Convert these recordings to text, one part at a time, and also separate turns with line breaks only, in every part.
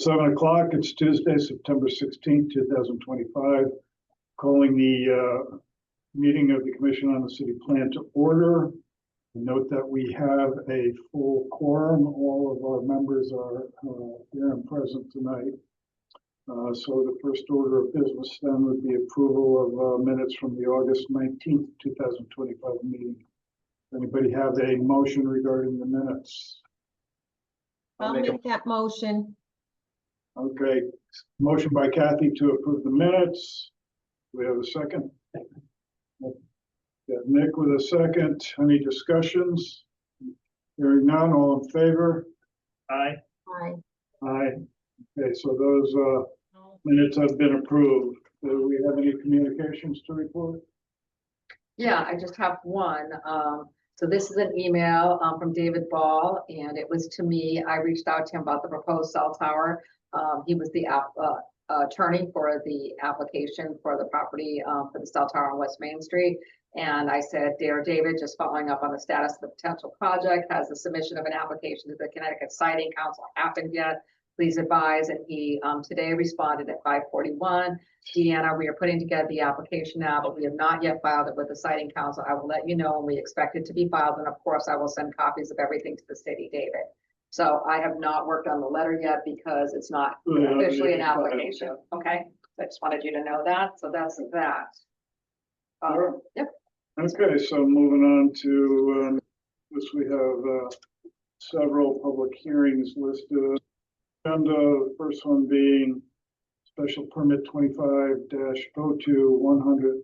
7 o'clock. It's Tuesday, September 16th, 2025. Calling the meeting of the Commission on the City Plan to order. Note that we have a full quorum. All of our members are here and present tonight. So the first order of business then would be approval of minutes from the August 19th, 2025 meeting. Anybody have a motion regarding the minutes?
I'll make that motion.
Okay, motion by Kathy to approve the minutes. Do we have a second? Got Nick with a second. Any discussions? Hearing none, all in favor?
Aye.
Aye.
Aye. Okay, so those minutes have been approved. Do we have any communications to report?
Yeah, I just have one. So this is an email from David Ball, and it was to me. I reached out to him about the proposed cell tower. He was the attorney for the application for the property for the cell tower on West Main Street. And I said, Dear David, just following up on the status of the potential project, has the submission of an application to the Connecticut Siting Council happened yet? Please advise. And he today responded at 5:41. Deanna, we are putting together the application now, but we have not yet filed it with the Siting Council. I will let you know when we expect it to be filed. And of course, I will send copies of everything to the city, David. So I have not worked on the letter yet because it's not officially an application. Okay, I just wanted you to know that. So that's that.
Sure.
Yep.
Okay, so moving on to this, we have several public hearings listed. Agenda, the first one being special permit 25-02 100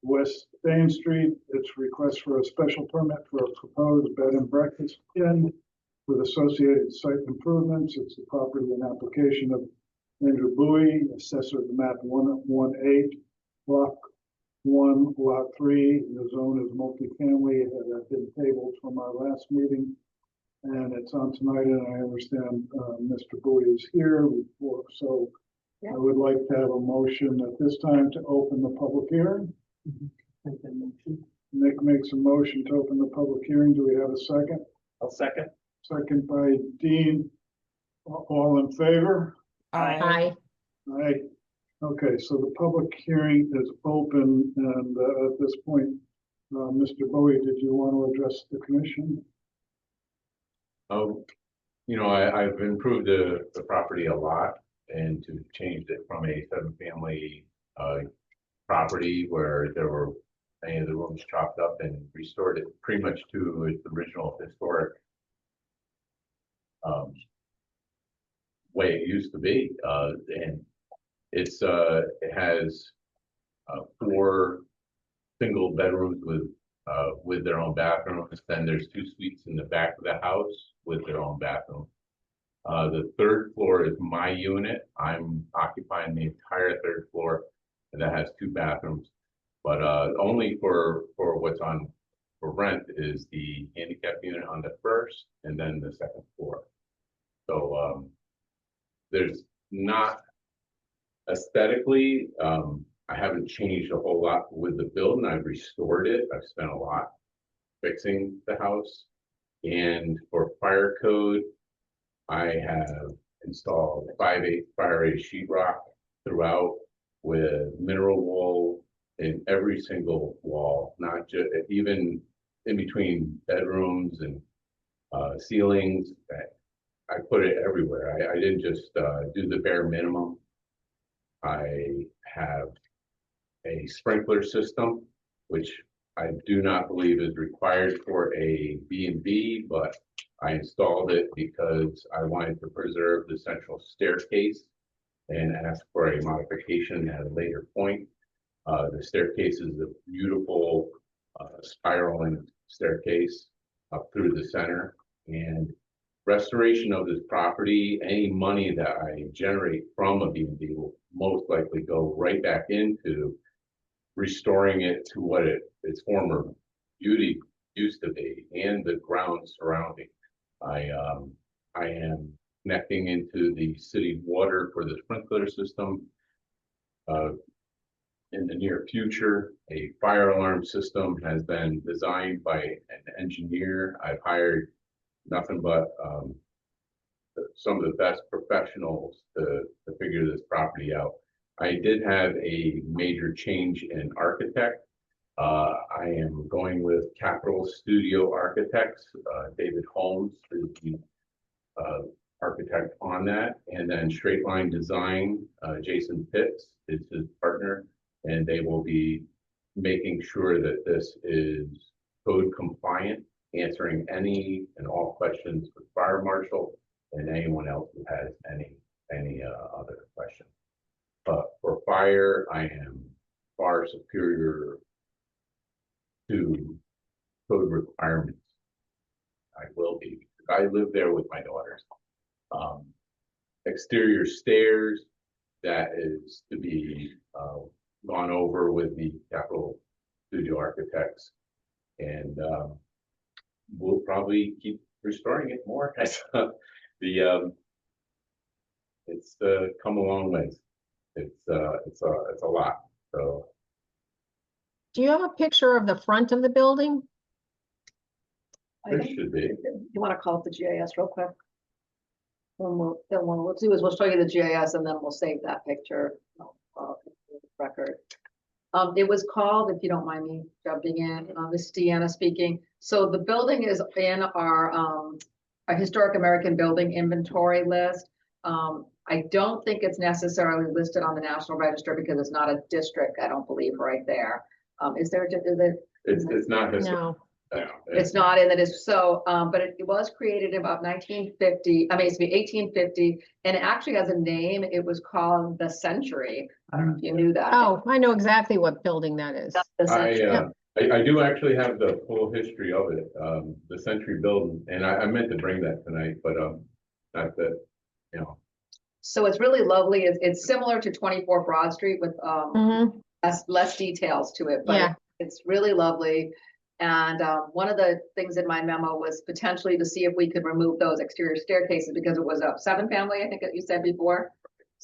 West Main Street. It's request for a special permit for a proposed bed and breakfast inn with associated site improvements. It's the property and application of Andrew Bowie, assessor of the map 118, block 1, lot 3. The zone is multifamily. It had been tabled from our last meeting, and it's on tonight. And I understand Mr. Bowie is here before, so
yeah.
I would like to have a motion at this time to open the public hearing. Nick makes a motion to open the public hearing. Do we have a second?
I'll second.
Second by Dean. All in favor?
Aye.
Aye. Okay, so the public hearing is open, and at this point, Mr. Bowie, did you want to address the commission?
Oh, I've improved the property a lot, and to change it from a 7-family property where there were any of the rooms chopped up and restored it pretty much to its original historic way it used to be, and it has 4 single bedrooms with their own bathrooms. Then there's 2 suites in the back of the house with their own bathroom. The 3rd floor is my unit. I'm occupying the entire 3rd floor, and that has 2 bathrooms. But only for what's on for rent is the handicap unit on the 1st, and then the 2nd floor. So there's not aesthetically, I haven't changed a whole lot with the building. I've restored it. I've spent a lot fixing the house. And for fire code, I have installed 5/8 fire rated sheetrock throughout with mineral wool in every single wall, not just even in between bedrooms and ceilings. I put it everywhere. I didn't just do the bare minimum. I have a sprinkler system, which I do not believe is required for a B&B, but I installed it because I wanted to preserve the central staircase and ask for a modification at a later point. The staircase is a beautiful spiraling staircase up through the center, and restoration of this property, any money that I generate from a B&B will most likely go right back into restoring it to what its former beauty used to be, and the grounds surrounding. I am connecting into the city water for the sprinkler system. In the near future, a fire alarm system has been designed by an engineer. I've hired nothing but some of the best professionals to figure this property out. I did have a major change in architect. I am going with Capital Studio Architects. David Holmes is the architect on that, and then Straight Line Design, Jason Pitts is his partner, and they will be making sure that this is code compliant, answering any and all questions with fire marshal and anyone else who has any other questions. But for fire, I am far superior to code requirements. I will be, because I live there with my daughters. Exterior stairs, that is to be gone over with the Capital Studio Architects, and we'll probably keep restoring it more. It's come a long ways. It's a lot. So
Do you have a picture of the front of the building?
there should be.
You want to call it the GIS real quick? Then what we'll do is we'll show you the GIS and then we'll save that picture. Record. It was called, if you don't mind me jumping in, this is Deanna speaking. So the building is in our historic American building inventory list. I don't think it's necessarily listed on the National Register because it's not a district, I don't believe, right there. Is there,
It's not this.
No.
it's not in the district, so, but it was created about 1950, I mean, it's 1850, and it actually has a name. It was called the Century. I don't know if you knew that.
Oh, I know exactly what building that is.
The Century.
I do actually have the full history of it, the Century building, and I meant to bring that tonight, but not that, you know.
So it's really lovely. It's similar to 24 Broad Street with
Mhm.
less details to it, but
Yeah.
it's really lovely. And one of the things in my memo was potentially to see if we could remove those exterior staircases because it was a 7-family, I think that you said before.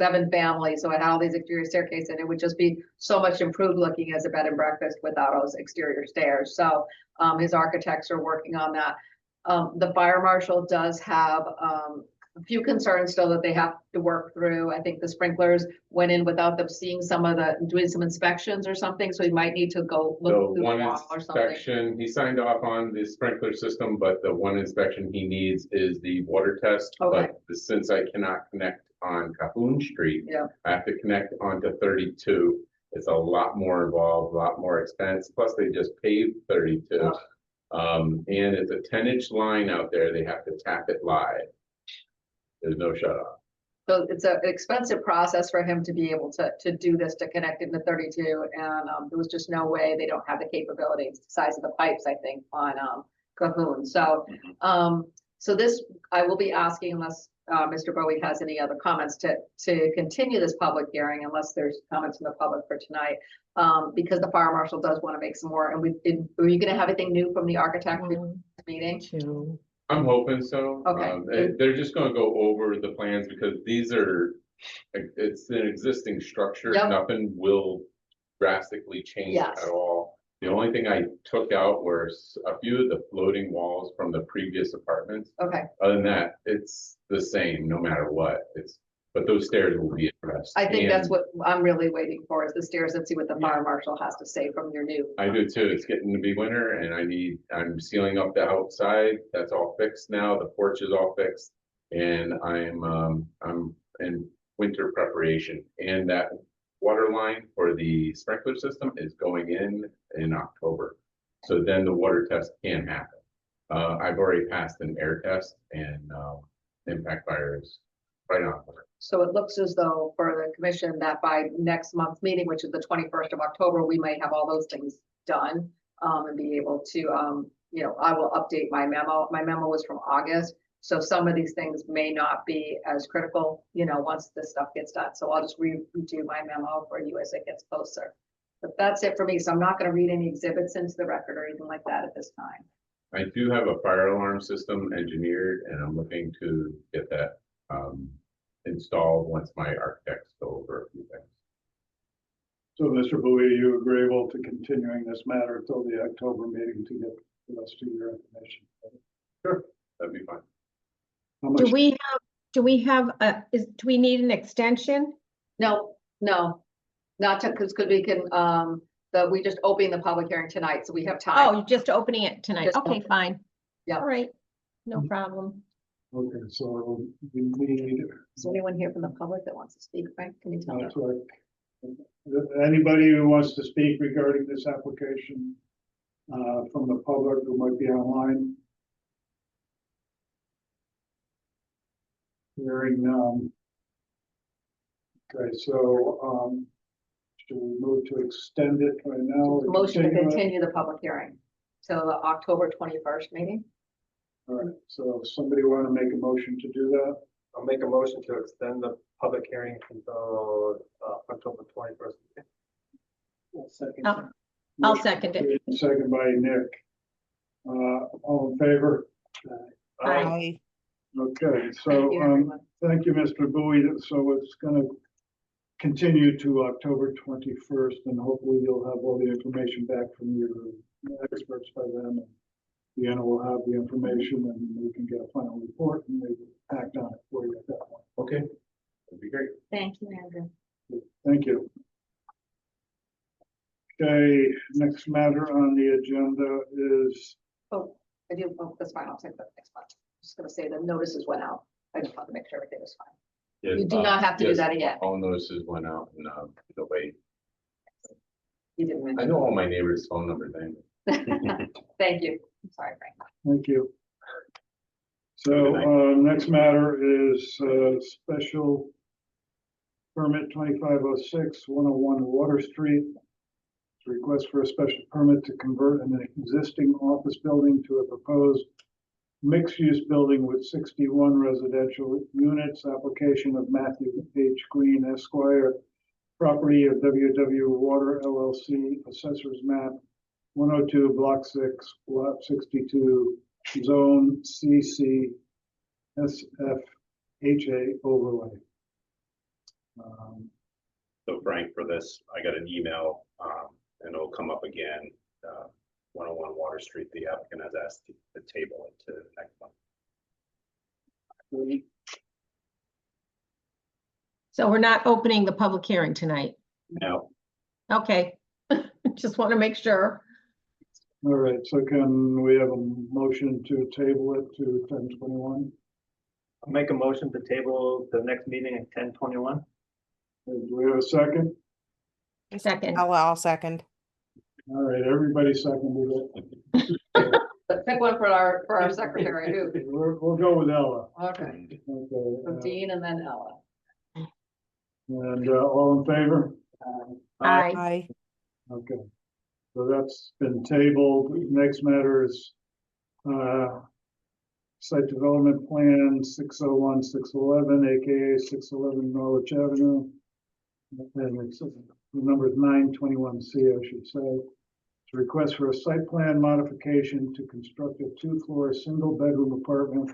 7-family, so it had all these exterior staircases, and it would just be so much improved looking as a bed and breakfast without those exterior stairs. So his architects are working on that. The fire marshal does have a few concerns still that they have to work through. I think the sprinklers went in without them seeing doing some inspections or something, so he might need to go look
The
through the
one
wall or something.
inspection, he signed off on the sprinkler system, but the one inspection he needs is the water test.
Okay.
But since I cannot connect on Cahoon Street,
Yeah.
I have to connect onto 32. It's a lot more involved, a lot more expense. Plus, they just paved 32. And it's a 10-inch line out there. They have to tap it live. There's no shut off.
So it's an expensive process for him to be able to do this, to connect into 32, and there was just no way. They don't have the capability. It's the size of the pipes, I think, on Cahoon. So so this, I will be asking, unless Mr. Bowie has any other comments, to continue this public hearing, unless there's comments from the public for tonight, because the fire marshal does want to make some more. And are you going to have anything new from the architect before this meeting?
Two.
I'm hoping so.
Okay.
They're just gonna go over the plans because these are, it's an existing structure.
Yep.
Nothing will drastically change
Yes.
at all. The only thing I took out were a few of the floating walls from the previous apartments.
Okay,
Other than that, it's the same no matter what. But those stairs will be addressed.
I think that's
And
what I'm really waiting for, is the stairs, and see what the fire marshal has to say from your new.
I do too. It's getting to be winter and I'm sealing up the outside. That's all fixed now. The porch is all fixed. And I'm in winter preparation, and that water line for the sprinkler system is going in October. So then the water test can happen. I've already passed an air test, and impact fire is right on.
So it looks as though for the commission that by next month's meeting, which is the 21st of October, we might have all those things done, and be able to, I will update my memo. My memo was from August. So some of these things may not be as critical, once this stuff gets done. So I'll just redo my memo for you as it gets closer. But that's it for me. So I'm not going to read any exhibits into the record or anything like that at this time.
I do have a fire alarm system engineered, and I'm looking to get that installed once my architects go over a few things.
So, Mr. Bowie, you agreeable to continuing this matter till the October meeting to get the rest of your information?
Sure, that'd be fine.
How
Do
much,
we have Do we have do we need an extension?
No, not to, because we can, we just opened the public hearing tonight, so we have
Oh,
time.
you're just opening it tonight.
Just
Okay, fine.
Yeah.
All right, no problem.
Okay, so we need,
Is there anyone here from the public that wants to speak, Frank? Can you tell me?
that's right. Anybody who wants to speak regarding this application, from the public who might be online? Hearing none. Okay, so, should we move to extend it right now? or
Motion to
continue it?
continue the public hearing till the October 21st meeting.
All right, so somebody want to make a motion to do that?
I'll make a motion to extend the public hearing until October 21st.
Second.
I'll second it.
Second by Nick. All in favor?
Aye.
Okay,
Thank
so,
you, everyone.
thank you, Mr. Bowie. So it's gonna continue to October 21st, and hopefully you'll have all the information back from your experts by then. Deanna will have the information, and we can get a final report and maybe act on it for you at that point.
Okay, that'd be great.
Thank you, Andrew.
Thank you. Okay, next matter on the agenda is,
Oh, that's fine. I'll take that next one. Just gonna say the notices went out. I just want to make sure everything was fine.
Yes,
You do not have to do
yes,
that again.
All notices went out and, nobody,
You didn't
I
mention.
know all my neighbors' phone numbers, anyway.
Thank you. I'm sorry, Frank.
thank you. So, next matter is, special permit 2506, 101 Water Street. Request for a special permit to convert an existing office building to a proposed mixed-use building with 61 residential units. Application of Matthew H. Green Esquire, property of WW Water LLC, Assessor's Map 102, Block 6, Lot 62, Zone CC SFHA overlay.
So Frank, for this, I got an email, and it'll come up again, 101 Water Street. The applicant has asked to table it to the next one.
So we're not opening the public hearing tonight.
Now,
Okay, just want to make sure.
All right, so can we have a motion to table it to 10/21?
I'll make a motion to table the next meeting at 10:21.
Do we have a second?
Second.
I'll second.
All right, everybody seconded it.
But pick one for our secretary, who?
We'll go with Ella.
Okay,
Okay,
so Dean and then Ella.
and all in favor?
Aye.
Aye.
Okay, so that's been tabled. Next matter is site development plan 601, 611, AKA 611 Norwich Avenue. And it's, the number is 921C, I should say. It's a request for a site plan modification to construct a 2-floor, single-bedroom apartment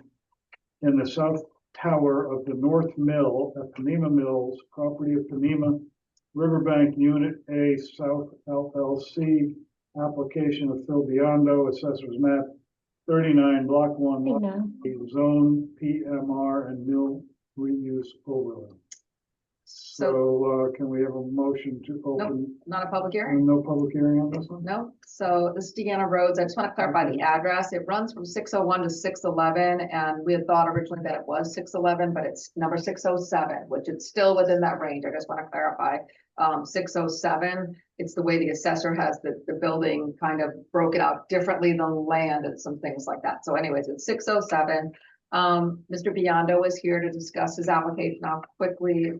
in the south tower of the North Mill at Panema Mills, property of Panema Riverbank Unit A South LLC, application of Phil Biondo, Assessor's Map 39, Block 1,
Hey,
Lot
now.
8, Zone PMR and Mill Reuse Overlay. So, can we have a motion to open?
Not a public hearing?
No public hearing on this one?
No, so this is Deanna Rhodes. I just want to clarify the address. It runs from 601 to 611, and we had thought originally that it was 611, but it's number 607, which it's still within that range. I just want to clarify. 607, it's the way the assessor has the building kind of broken out differently than land and some things like that. So anyways, it's 607. Mr. Biondo is here to discuss his application. I'll quickly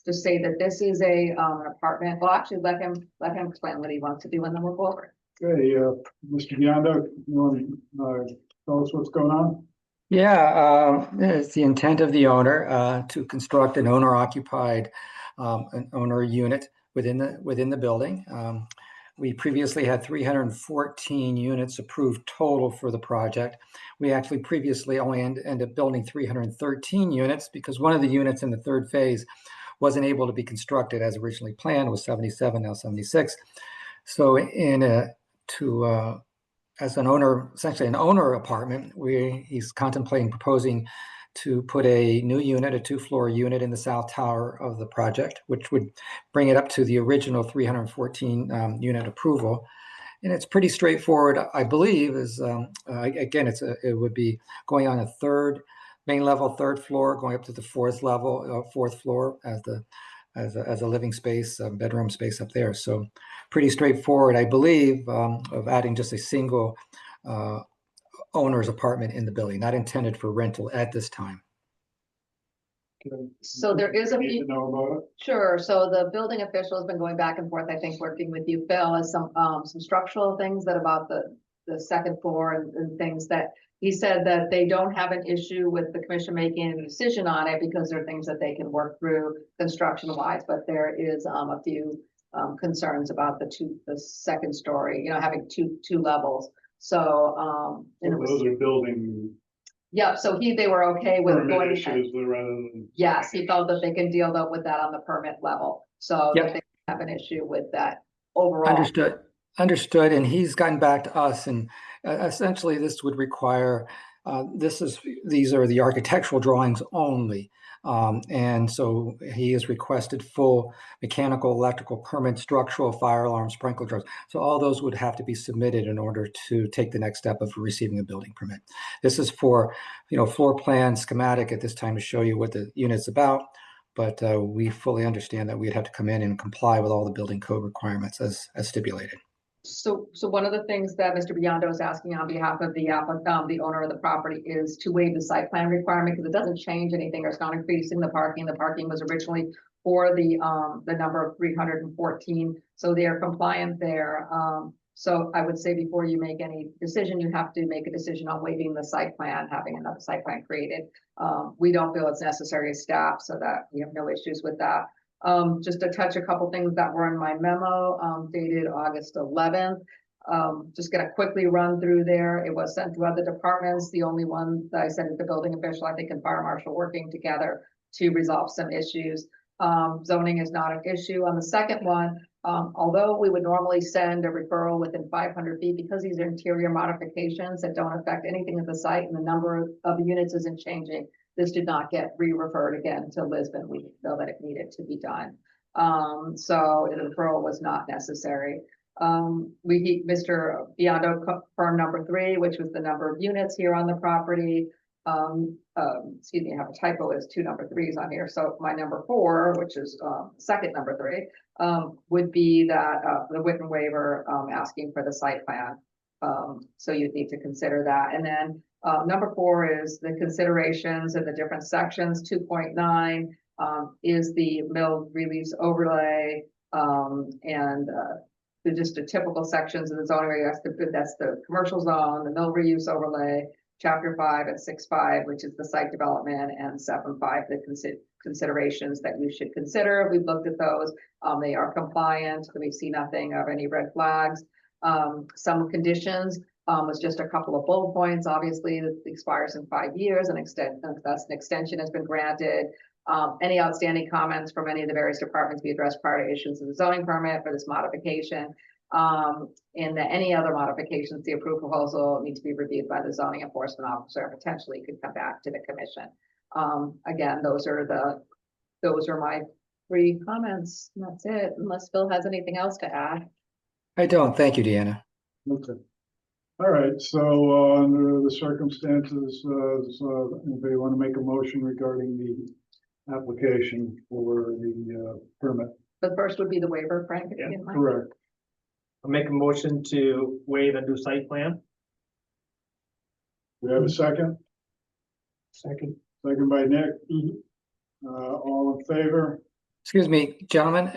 just say that this is an apartment. Well, actually, let him explain what he wants to do, and then we'll go over it.
Okay, Mr. Biondo, you want to tell us what's going on?
Yeah, it's the intent of the owner to construct an owner-occupied an owner unit within the building. We previously had 314 units approved total for the project. We actually previously only ended up building 313 units because one of the units in the third phase wasn't able to be constructed as originally planned. It was 77, now 76. So as an owner, essentially an owner apartment, he's contemplating proposing to put a new unit, a 2-floor unit in the south tower of the project, which would bring it up to the original 314 unit approval. And it's pretty straightforward, I believe, again, it would be going on a main level, 3rd floor, going up to the 4th level, 4th floor as a living space, bedroom space up there. So pretty straightforward, I believe, of adding just a single owner's apartment in the building, not intended for rental at this time.
Okay.
So there is a
Need
few.
to know about it.
Sure, so the building official has been going back and forth, I think, working with you, Phil, as some structural things that about the 2nd floor and things that he said that they don't have an issue with the commission making a decision on it because there are things that they can work through construction wise, but there is a few concerns about the 2nd story, you know, having two levels. So, and it was,
Those are building
yeah, so they were okay with
permit
going ahead.
issues rather than.
Yes, he felt that they can deal with that on the permit level, so
Yep.
that they have an issue with that overall.
Understood. And he's gotten back to us, and essentially this would require, these are the architectural drawings only. And so he has requested full mechanical, electrical permit, structural, fire alarm, sprinkler drawings. So all those would have to be submitted in order to take the next step of receiving a building permit. This is for, floor plan schematic at this time to show you what the unit's about. But we fully understand that we'd have to come in and comply with all the building code requirements as stipulated.
So one of the things that Mr. Biondo is asking on behalf of the the owner of the property is to waive the site plan requirement because it doesn't change anything or it's not increasing the parking. The parking was originally for the number of 314, so they are compliant there. So I would say before you make any decision, you have to make a decision on waiving the site plan, having another site plan created. We don't feel it's necessary as staff, so that we have no issues with that. Just to touch a couple things that were in my memo, dated August 11th. Just gonna quickly run through there. It was sent to other departments. The only one that I sent is the building official, I think, and fire marshal working together to resolve some issues. Zoning is not an issue. On the second one, although we would normally send a referral within 500 feet, because these are interior modifications that don't affect anything at the site and the number of units isn't changing, this did not get re-referred again to Lisbon. We feel that it needed to be done. So the referral was not necessary. Mr. Biondo confirmed number 3, which was the number of units here on the property. Excuse me, I have a typo, is 2 number 3s on here. So my number 4, which is second number 3, would be that the Witten waiver asking for the site plan. So you'd need to consider that. And then number 4 is the considerations in the different sections. 2.9 is the mill release overlay, and just the typical sections of the zoning area. That's the commercial zone, the mill reuse overlay, chapter 5 and 6.5, which is the site development, and 7.5, the considerations that you should consider. We've looked at those. They are compliant. We see nothing of any red flags. Some conditions was just a couple of bullet points. Obviously, it expires in 5 years, and thus an extension has been granted. Any outstanding comments from any of the various departments be addressed prior to issuance of the zoning permit for this modification. And that any other modifications, the approved proposal need to be reviewed by the zoning enforcement officer and potentially could come back to the commission. Again, those are my 3 comments. And that's it, unless Phil has anything else to add.
I don't. Thank you, Deanna.
Okay. All right, so under the circumstances, anybody want to make a motion regarding the application for the permit?
The first would be the waiver, Frank, if you didn't mind.
Correct.
I'll make a motion to waive a new site plan.
We have a second?
Second.
Second by Nick. All in favor?
Excuse me, gentlemen.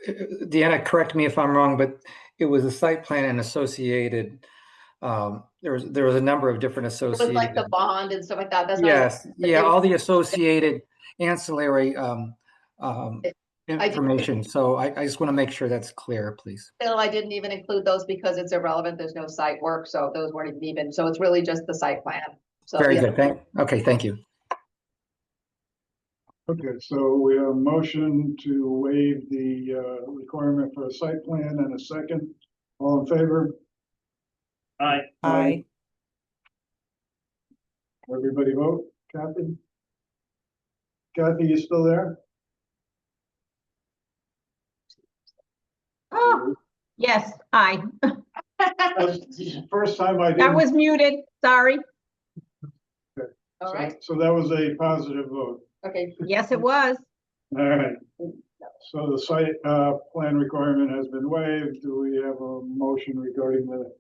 Deanna, correct me if I'm wrong, but it was a site plan and associated. There was a number of different
It was
associated.
like the bond and stuff like that. That's not.
Yes, yeah, all the associated ancillary information. So I just want to make sure that's clear, please.
Phil, I didn't even include those because it's irrelevant. There's no site work, so those weren't even, so it's really just the site plan. So
Very
yeah.
good. Thank you.
Okay, so we have a motion to waive the requirement for a site plan and a second. All in favor?
Aye.
Aye. Everybody vote? Kathy? Kathy, you still there?
Oh, yes, aye.
That's the first time I
That
didn't.
was muted, sorry.
All right,
So that was a positive vote.
okay,
Yes, it was.
All right. So the site plan requirement has been waived. Do we have a motion regarding the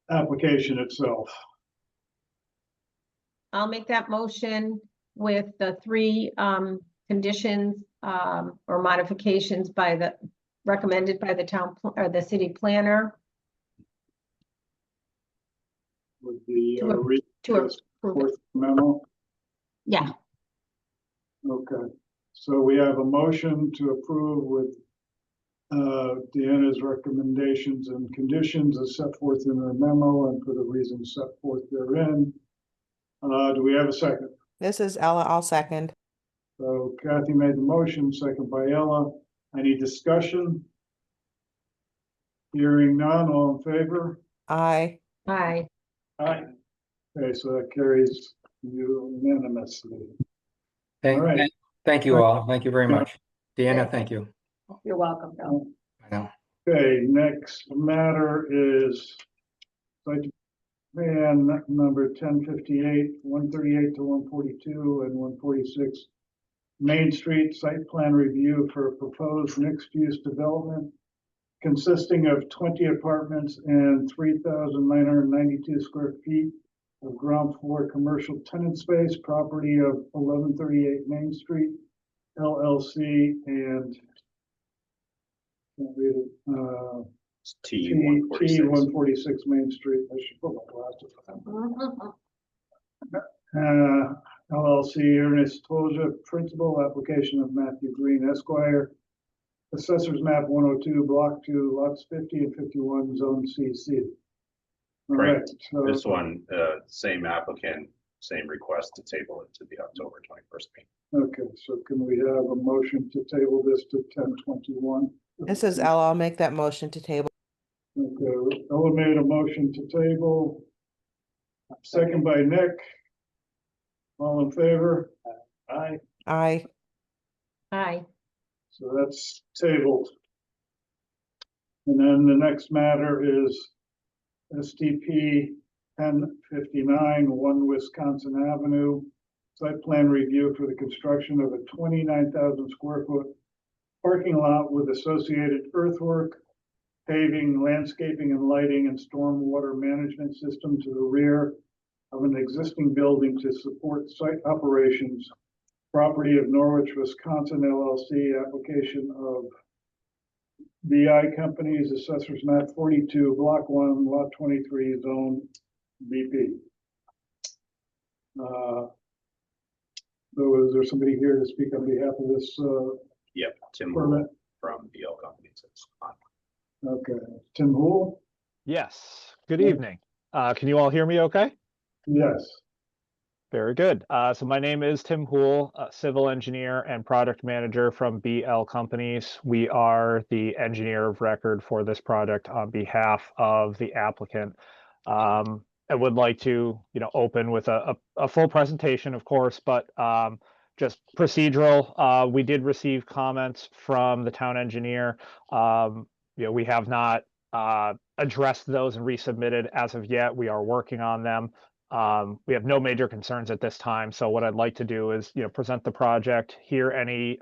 application itself?
I'll make that motion with the three conditions or modifications recommended by the or the city planner
With the
To a- to
fourth
approve it.
memo?
Yeah,
Okay, so we have a motion to approve with Deanna's recommendations and conditions as set forth in her memo and for the reasons set forth therein. Do we have a second?
This is Ella. I'll second.
So Kathy made the motion, second by Ella. Any discussion? Hearing none, all in favor?
Aye.
aye.
Aye. Okay, so that carries unanimously.
Thank,
All right.
thank you all. Thank you very
Yeah.
much. Deanna, thank you.
you're welcome, Bill.
I know.
Okay, next matter is site plan number 1058, 138 to 142 and 146 Main Street site plan review for a proposed mixed-use development consisting of 20 apartments and 3,992 square feet of ground floor commercial tenant space, property of 1138 Main Street, LLC, and can't read it,
It's T
T
one forty six.
146 Main Street. I should put my glasses on. LLC, Ernest Tolja, principal, application of Matthew Green Esquire. Assessors map 102, block 2, lots 50 and 51, zone CC. All
Right.
right, so,
This one, same applicant, same request to table it to the October 21st meeting.
okay, so can we have a motion to table this to 10/21?
This is Ella. I'll make that motion to table.
Okay, Ella made a motion to table. Second by Nick. All in favor? Aye.
Aye.
Aye.
So that's tabled. And then the next matter is STP 1059, 1 Wisconsin Avenue. Site plan review for the construction of a 29,000 square foot parking lot with associated earthwork, paving, landscaping and lighting and stormwater management system to the rear of an existing building to support site operations. Property of Norwich, Wisconsin LLC, application of BI Companies, Assessors Map 42, Block 1, Lot 23, Zone BP. So is there somebody here to speak on behalf of this
Yep, Tim
permit?
from BL Companies. It's on.
Okay, Tim Hool?
Yes, good
Yeah.
evening. Can you all hear me okay?
Yes.
Very good. So my name is Tim Hool, a civil engineer and product manager from BL Companies. We are the engineer of record for this project on behalf of the applicant. I would like to, open with a full presentation, of course, but just procedural. We did receive comments from the town engineer. We have not addressed those and resubmitted as of yet. We are working on them. We have no major concerns at this time. So what I'd like to do is, present the project, hear any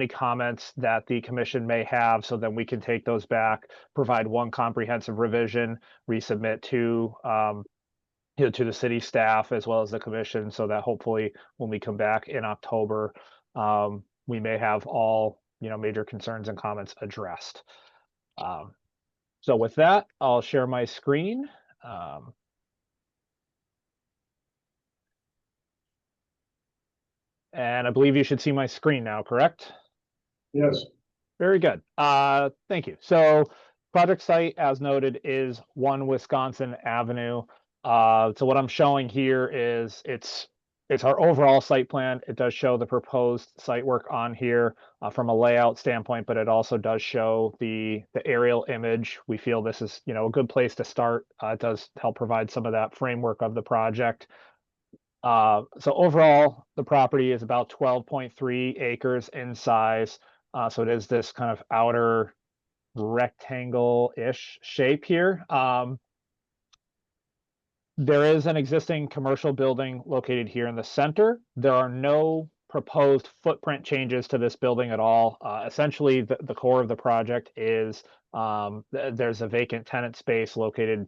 comments that the commission may have, so then we can take those back, provide one comprehensive revision, resubmit to the city staff as well as the commission, so that hopefully when we come back in October, we may have all major concerns and comments addressed. So with that, I'll share my screen. And I believe you should see my screen now, correct?
Yes.
Very good. Thank you. So project site, as noted, is 1 Wisconsin Avenue. So what I'm showing here is it's our overall site plan. It does show the proposed site work on here from a layout standpoint, but it also does show the aerial image. We feel this is a good place to start. It does help provide some of that framework of the project. So overall, the property is about 12.3 acres in size. So it is this kind of outer rectangle-ish shape here. There is an existing commercial building located here in the center. There are no proposed footprint changes to this building at all. Essentially, the core of the project is there's a vacant tenant space located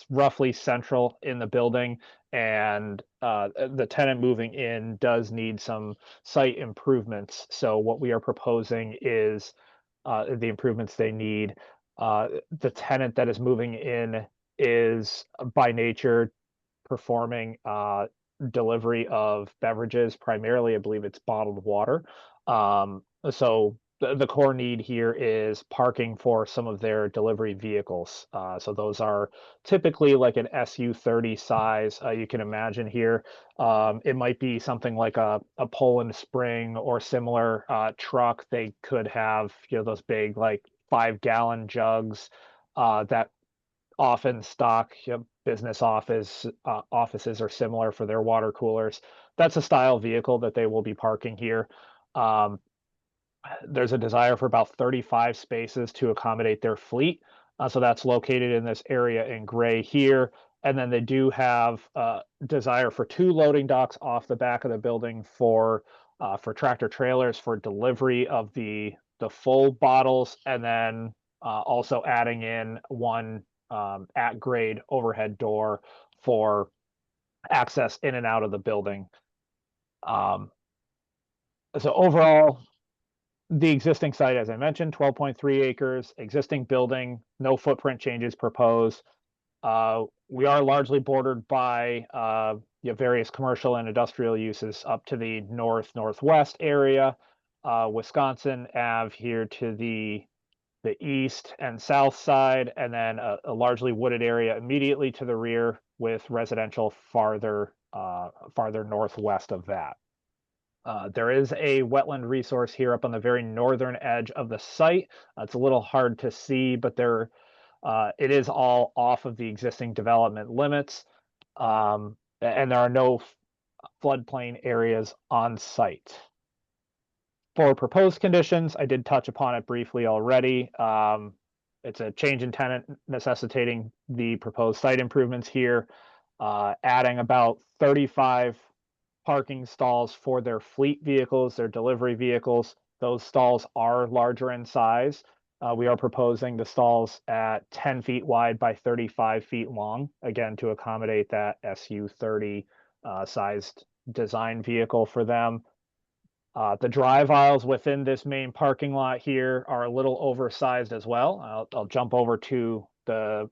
roughly central in the building, and the tenant moving in does need some site improvements. So what we are proposing is the improvements they need. The tenant that is moving in is by nature performing delivery of beverages, primarily, I believe it's bottled water. So the core need here is parking for some of their delivery vehicles. So those are typically like an SU30 size. You can imagine here. It might be something like a Poland Spring or similar truck. They could have, you know, those big like 5-gallon jugs that often stock, you know, business offices are similar for their water coolers. That's a style vehicle that they will be parking here. Um, there's a desire for about 35 spaces to accommodate their fleet. So that's located in this area in gray here. And then they do have desire for 2 loading docks off the back of the building for tractor trailers for delivery of the full bottles, and then also adding in one at grade overhead door for access in and out of the building. So overall, the existing site, as I mentioned, 12.3 acres, existing building, no footprint changes proposed. We are largely bordered by various commercial and industrial uses up to the northwest area. Wisconsin Ave here to the east and south side, and then a largely wooded area immediately to the rear, with residential farther northwest of that. There is a wetland resource here up on the very northern edge of the site. It's a little hard to see, but it is all off of the existing development limits, and there are no floodplain areas on site. For proposed conditions, I did touch upon it briefly already. It's a change in tenant necessitating the proposed site improvements here, adding about 35 parking stalls for their fleet vehicles, their delivery vehicles. Those stalls are larger in size. We are proposing the stalls at 10 feet wide by 35 feet long, again, to accommodate that SU30 sized design vehicle for them. The drive aisles within this main parking lot here are a little oversized as well. I'll jump over to the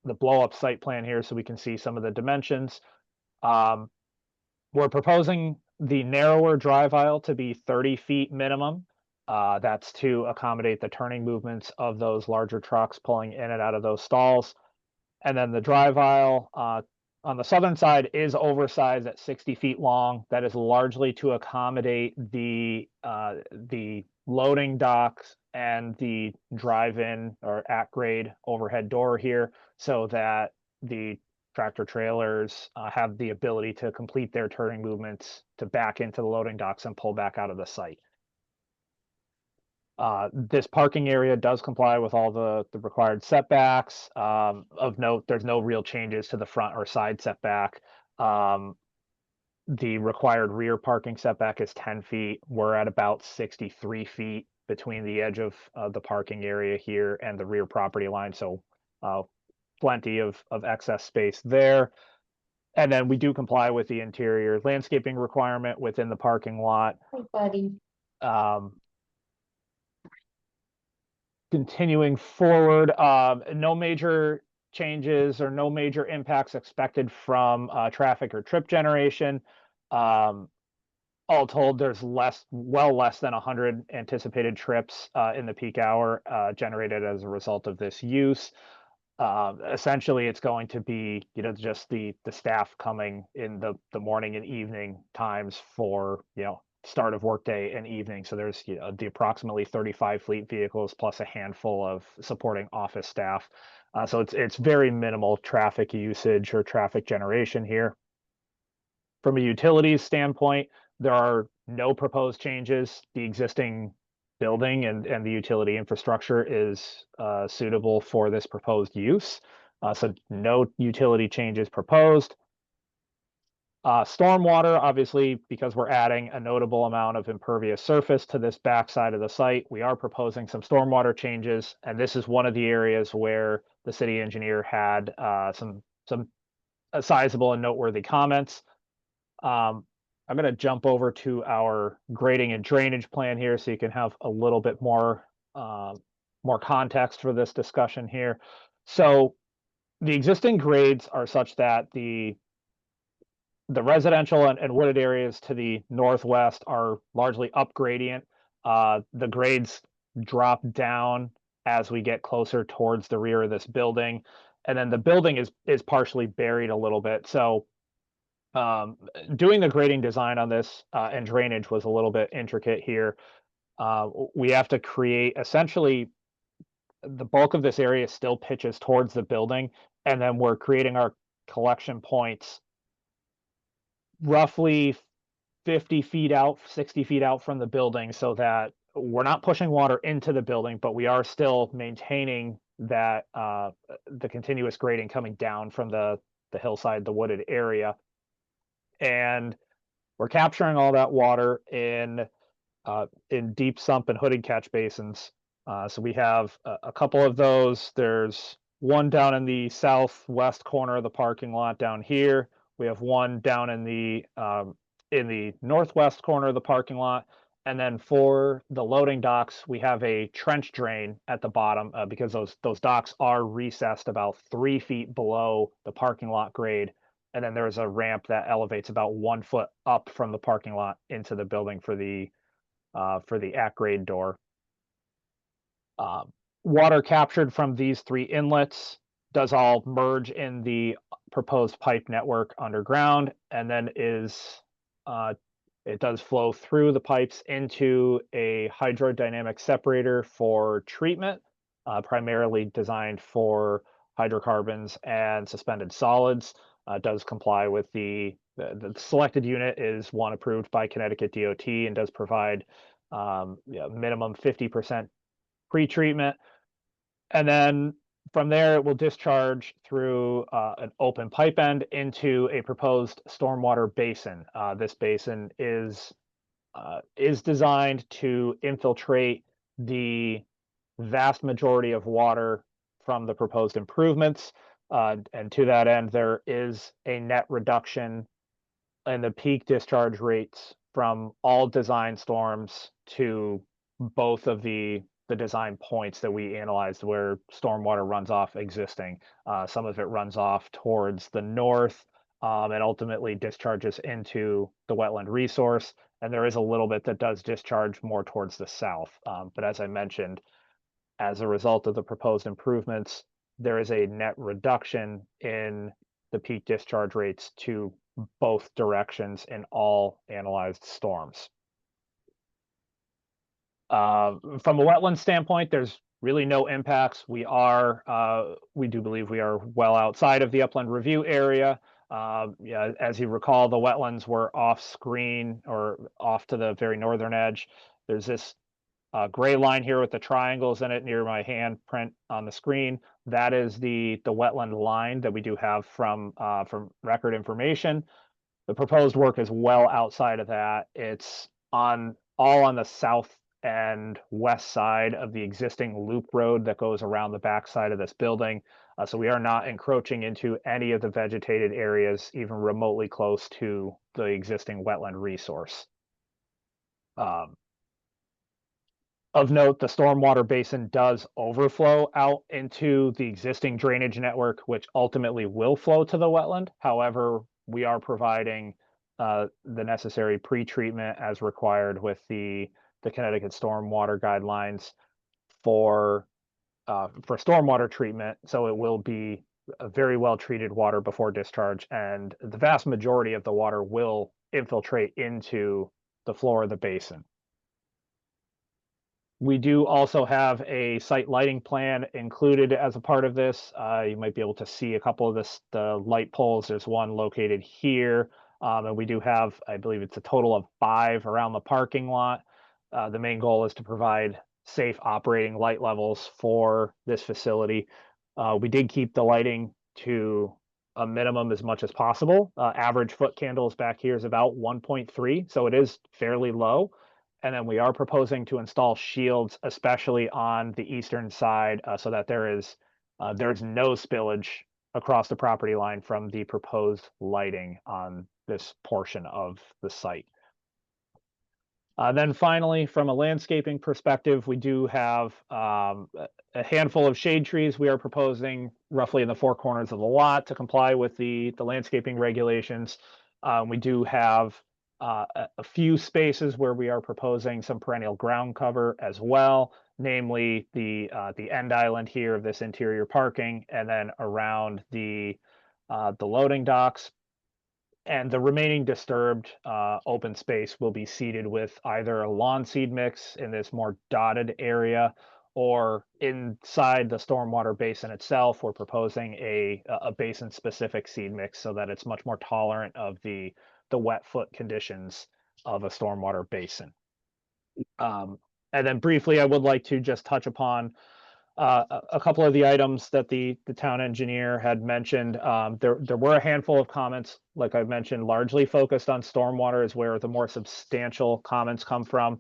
blow up site plan here so we can see some of the dimensions. We're proposing the narrower drive aisle to be 30 feet minimum. That's to accommodate the turning movements of those larger trucks pulling in and out of those stalls. And then the drive aisle on the southern side is oversized at 60 feet long. That is largely to accommodate the loading docks and the drive-in or at-grade overhead door here, so that the tractor trailers have the ability to complete their turning movements to back into the loading docks and pull back out of the site. This parking area does comply with all the required setbacks. Of note, there's no real changes to the front or side setback. The required rear parking setback is 10 feet. We're at about 63 feet between the edge of the parking area here and the rear property line, so plenty of excess space there. And then we do comply with the interior landscaping requirement within the parking lot.
Hey, buddy.
Continuing forward, no major changes or no major impacts expected from traffic or trip generation. All told, there's well less than 100 anticipated trips in the peak hour generated as a result of this use. Essentially, it's going to be, you know, just the staff coming in the morning and evening times for, you know, start of workday and evening. So there's, you know, the approximately 35 fleet vehicles plus a handful of supporting office staff. So it's very minimal traffic usage or traffic generation here. From a utilities standpoint, there are no proposed changes. The existing building and the utility infrastructure is suitable for this proposed use. So no utility changes proposed. Stormwater, obviously, because we're adding a notable amount of impervious surface to this backside of the site, we are proposing some stormwater changes, and this is one of the areas where the city engineer had some sizable and noteworthy comments. I'm going to jump over to our grading and drainage plan here, so you can have a little bit more context for this discussion here. So the existing grades are such that the residential and wooded areas to the northwest are largely up gradient. The grades drop down as we get closer towards the rear of this building. And then the building is partially buried a little bit. So doing the grading design on this and drainage was a little bit intricate here. We have to create essentially the bulk of this area still pitches towards the building. And then we're creating our collection points roughly 50 feet out, 60 feet out from the building, so that we're not pushing water into the building, but we are still maintaining that the continuous grading coming down from the hillside, the wooded area. And we're capturing all that water in deep sump and hooded catch basins. So we have a couple of those. There's one down in the southwest corner of the parking lot down here. We have one down in the northwest corner of the parking lot. And then for the loading docks, we have a trench drain at the bottom because those docks are recessed about 3 feet below the parking lot grade. And then there's a ramp that elevates about 1 foot up from the parking lot into the building for the at-grade door. Water captured from these 3 inlets does all merge in the proposed pipe network underground, and then it does flow through the pipes into a hydrodynamic separator for treatment, primarily designed for hydrocarbons and suspended solids. Does comply with the selected unit is one approved by Connecticut DOT and does provide minimum 50% pre-treatment. And then from there, it will discharge through an open pipe end into a proposed stormwater basin. This basin is designed to infiltrate the vast majority of water from the proposed improvements. And to that end, there is a net reduction in the peak discharge rates from all design storms to both of the design points that we analyzed where stormwater runs off existing. Some of it runs off towards the north and ultimately discharges into the wetland resource. And there is a little bit that does discharge more towards the south. But as I mentioned, as a result of the proposed improvements, there is a net reduction in the peak discharge rates to both directions in all analyzed storms. From a wetland standpoint, there's really no impacts. We do believe we are well outside of the upland review area. Yeah, as you recall, the wetlands were off screen or off to the very northern edge. There's this gray line here with the triangles in it near my handprint on the screen. That is the wetland line that we do have from record information. The proposed work is well outside of that. It's all on the south and west side of the existing loop road that goes around the backside of this building. So we are not encroaching into any of the vegetated areas, even remotely close to the existing wetland resource. Of note, the stormwater basin does overflow out into the existing drainage network, which ultimately will flow to the wetland. However, we are providing the necessary pre-treatment as required with the Connecticut stormwater guidelines for stormwater treatment. So it will be a very well treated water before discharge, and the vast majority of the water will infiltrate into the floor of the basin. We do also have a site lighting plan included as a part of this. You might be able to see a couple of the light poles. There's one located here And we do have, I believe it's a total of 5 around the parking lot. The main goal is to provide safe operating light levels for this facility. We did keep the lighting to a minimum as much as possible. Average foot candles back here is about 1.3, so it is fairly low. And then we are proposing to install shields, especially on the eastern side, so that there's no spillage across the property line from the proposed lighting on this portion of the site. Then finally, from a landscaping perspective, we do have a handful of shade trees we are proposing roughly in the 4 corners of the lot to comply with the landscaping regulations. We do have a few spaces where we are proposing some perennial ground cover as well, namely the end island here of this interior parking, and then around the loading docks. And the remaining disturbed open space will be seeded with either a lawn seed mix in this more dotted area, or inside the stormwater basin itself, we're proposing a basin-specific seed mix so that it's much more tolerant of the wet foot conditions of a stormwater basin. And then briefly, I would like to just touch upon a couple of the items that the town engineer had mentioned. There were a handful of comments, like I mentioned, largely focused on stormwater is where the more substantial comments come from.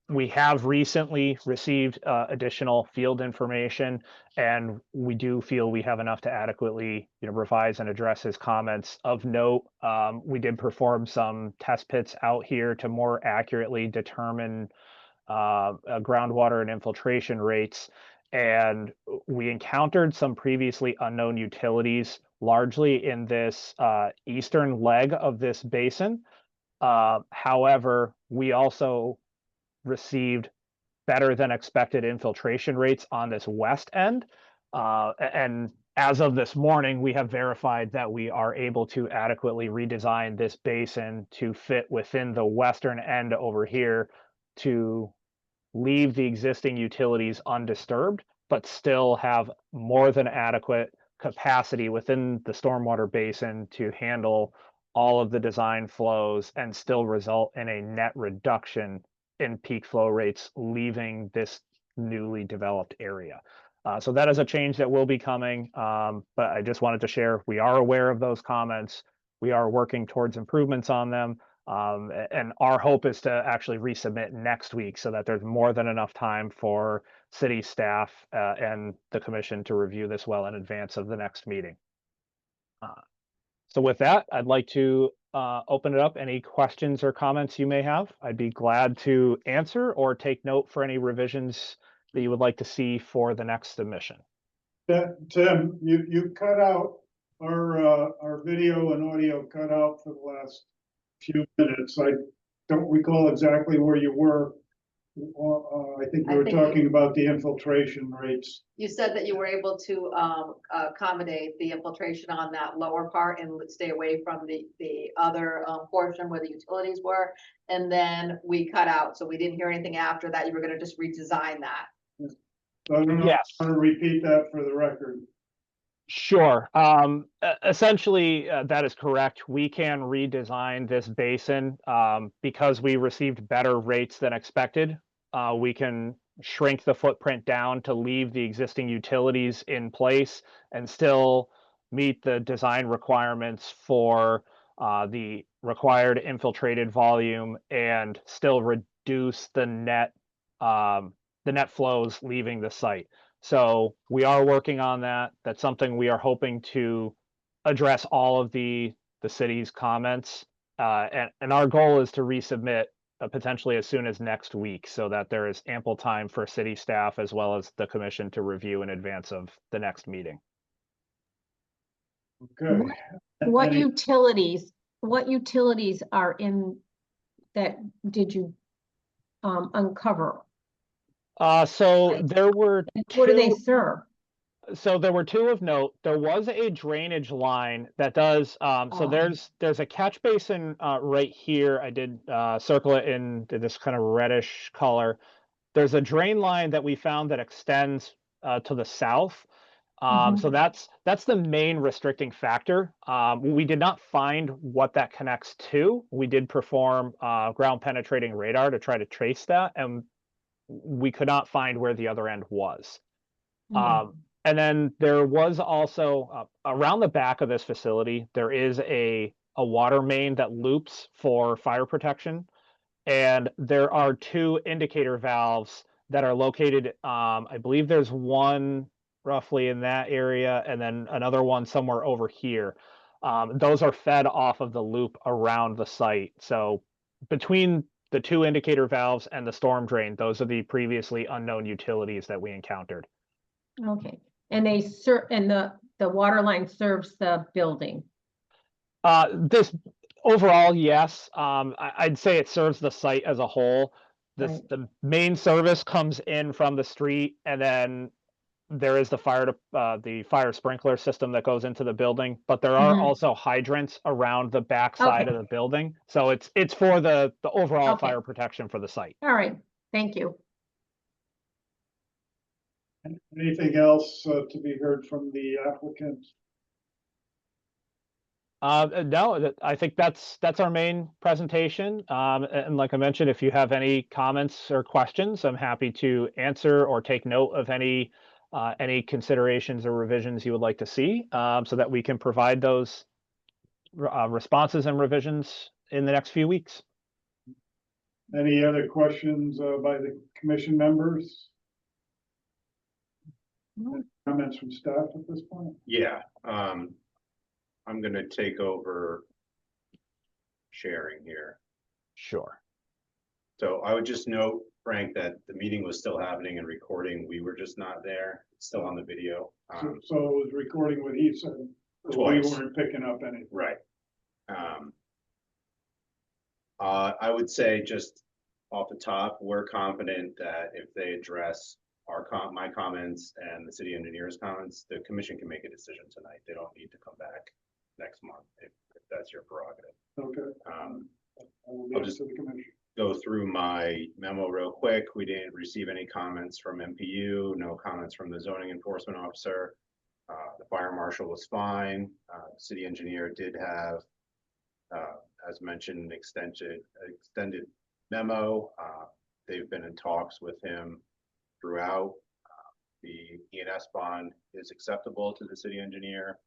We have recently received additional field information, and we do feel we have enough to adequately, revise and address his comments. Of note, we did perform some test pits out here to more accurately determine groundwater and infiltration rates, and we encountered some previously unknown utilities largely in this eastern leg of this basin. However, we also received better than expected infiltration rates on this west end, and as of this morning, we have verified that we are able to adequately redesign this basin to fit within the western end over here to leave the existing utilities undisturbed, but still have more than adequate capacity within the stormwater basin to handle all of the design flows and still result in a net reduction in peak flow rates leaving this newly developed area. So that is a change that will be coming, but I just wanted to share, we are aware of those comments. We are working towards improvements on them. And our hope is to actually resubmit next week so that there's more than enough time for city staff and the commission to review this well in advance of the next meeting. So with that, I'd like to open it up. Any questions or comments you may have, I'd be glad to answer or take note for any revisions that you would like to see for the next submission.
Tim, you cut out our video and audio cut out for the last few minutes. I don't recall exactly where you were. I think you were talking about the infiltration rates.
You said that you were able to accommodate the infiltration on that lower part and would stay away from the other portion where the utilities were. And then we cut out, so we didn't hear anything after that. You were gonna just redesign that.
So I don't know.
Yes.
I want to repeat that for the record.
Sure. Essentially, that is correct. We can redesign this basin because we received better rates than expected. We can shrink the footprint down to leave the existing utilities in place and still meet the design requirements for the required infiltrated volume and still reduce the net flows leaving the site. So we are working on that. That's something we are hoping to address all of the city's comments. And our goal is to resubmit potentially as soon as next week so that there is ample time for city staff as well as the commission to review in advance of the next meeting.
Okay.
What
Any-
utilities are in that did you uncover?
So there were
What do they
two-
serve?
So there were 2 of note. There was a drainage line that does, so there's a catch basin right here. I did circle it in this kind of reddish color. There's a drain line that we found that extends to the south. So that's the main restricting factor. We did not find what that connects to. We did perform ground penetrating radar to try to trace that, and we could not find where the other end was. And then there was also around the back of this facility, there is a water main that loops for fire protection. And there are 2 indicator valves that are located. I believe there's one roughly in that area, and then another one somewhere over here. Those are fed off of the loop around the site. So between the 2 indicator valves and the storm drain, those are the previously unknown utilities that we encountered.
Okay, and the water line serves the building.
This overall, yes. I'd say it serves the site as a whole.
Right.
The main service comes in from the street, and then there is the fire sprinkler system that goes into the building. But there are also hydrants around the back side of the building, so it's for the overall fire protection for the site.
All right, thank you.
Anything else to be heard from the applicant?
No, I think that's our main presentation. And like I mentioned, if you have any comments or questions, I'm happy to answer or take note of any considerations or revisions you would like to see, so that we can provide those responses and revisions in the next few weeks.
Any other questions by the commission members? Comments from staff at this point?
Yeah, I'm gonna take over sharing here.
Sure.
So I would just note, Frank, that the meeting was still happening and recording. We were just not there. It's still on the video.
So it was recording what he said. We
Twice.
weren't picking up anything.
Right. I would say just off the top, we're confident that if they address my comments and the city engineer's comments, the commission can make a decision tonight. They don't need to come back next month if that's your prerogative.
Okay. I will leave
I'll
it
just
to the commission.
go through my memo real quick. We didn't receive any comments from MPU, no comments from the zoning enforcement officer. The fire marshal was fine. The city engineer did have, as mentioned, extended memo. They've been in talks with him throughout. The E&S bond is acceptable to the city engineer.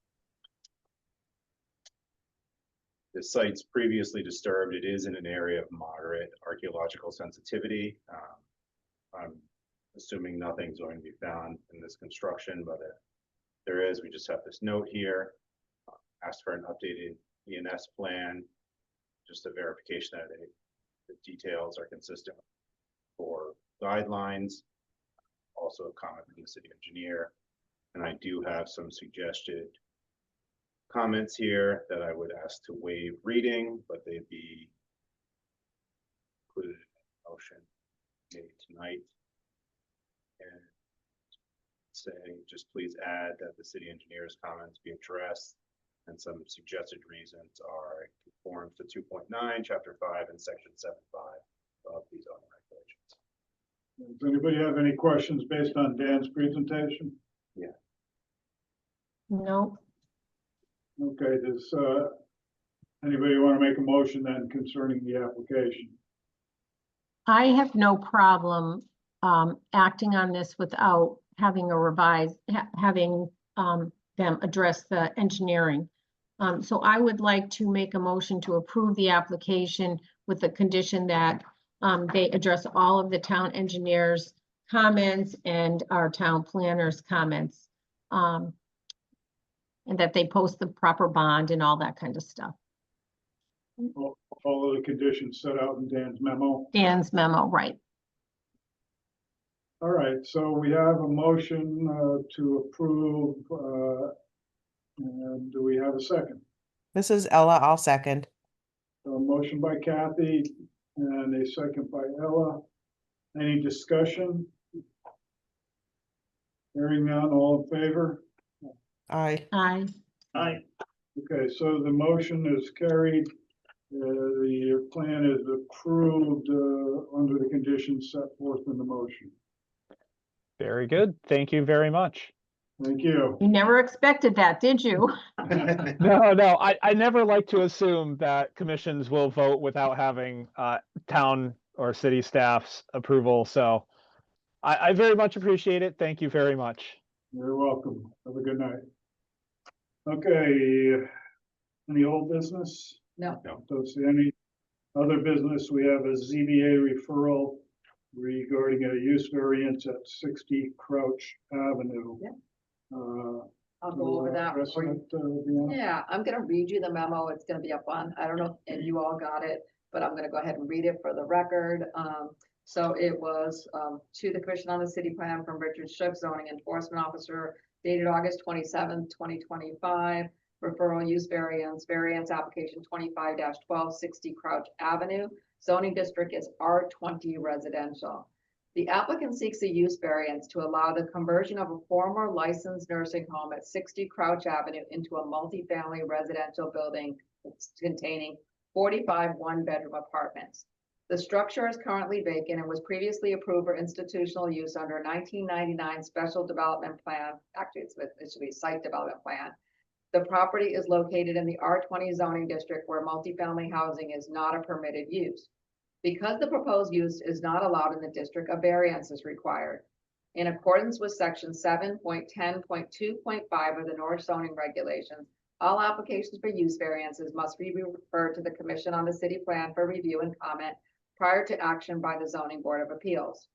The site's previously disturbed. It is in an area of moderate archaeological sensitivity. I'm assuming nothing's going to be found in this construction, but if there is, we just have this note here. Asked for an updated E&S plan, just a verification that the details are consistent for guidelines. Also a comment from the city engineer. And I do have some suggested comments here that I would ask to waive reading, but they'd be included in the motion made tonight. And say, just please add that the city engineer's comments be addressed, and some suggested reasons are conforms to 2.9, chapter 5, and section 7.5 of these zoning regulations.
Does anybody have any questions based on Dan's presentation?
Yeah.
No,
Okay, does anybody want to make a motion then concerning the application?
I have no problem acting on this without having a revised, having them address the engineering. So I would like to make a motion to approve the application with the condition that they address all of the town engineers' comments and our town planner's comments. And that they post the proper bond and all that kind of stuff.
All of the conditions set out in Dan's memo.
Dan's memo, right?
All right, so we have a motion to approve. And do we have a second?
This is Ella, I'll second.
A motion by Kathy and a second by Ella. Any discussion? Hearing none, all in favor?
Aye.
Aye.
Aye. Okay, so the motion is carried. The plan is approved under the conditions set forth in the motion.
Very good. Thank you very much.
Thank you.
You never expected that, did you?
No, I never like to assume that commissions will vote without having town or city staff's approval. So I very much appreciate it. Thank you very much.
You're welcome. Have a good night. Okay, any old business?
No.
Don't see any other business. We have a ZBA referral regarding a use variance at 60 Crouch Avenue.
Yeah.
Uh,
I'll go over that.
address
for you.
that, Deanna?
Yeah, I'm gonna read you the memo. It's gonna be up on, I don't know, and you all got it, but I'm gonna go ahead and read it for the record. So it was, to the Commission on the City Plan from Richard Shook, Zoning Enforcement Officer, dated August 27th, 2025. Referral use variance application 25-1260 Crouch Avenue. Zoning district is R20 residential. The applicant seeks a use variance to allow the conversion of a former licensed nursing home at 60 Crouch Avenue into a multifamily residential building containing 45 one-bedroom apartments. The structure is currently vacant and was previously approved for institutional use under a 1999 special development plan. Actually, it should be site development plan. The property is located in the R20 zoning district where multifamily housing is not a permitted use. Because the proposed use is not allowed in the district, a variance is required. In accordance with section 7.10.2.5 of the Norwich zoning regulations, all applications for use variances must be referred to the Commission on the City Plan for review and comment prior to action by the Zoning Board of Appeals.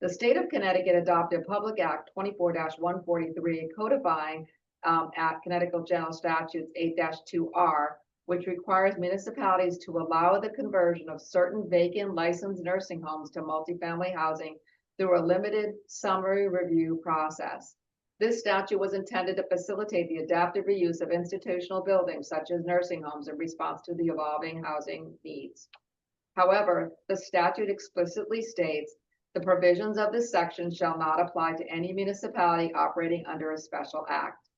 The state of Connecticut adopted Public Act 24-143 codifying at Connecticut General Statutes 8-2R, which requires municipalities to allow the conversion of certain vacant licensed nursing homes to multifamily housing through a limited summary review process. This statute was intended to facilitate the adaptive reuse of institutional buildings such as nursing homes in response to the evolving housing needs. However, the statute explicitly states the provisions of this section shall not apply to any municipality operating under a special act.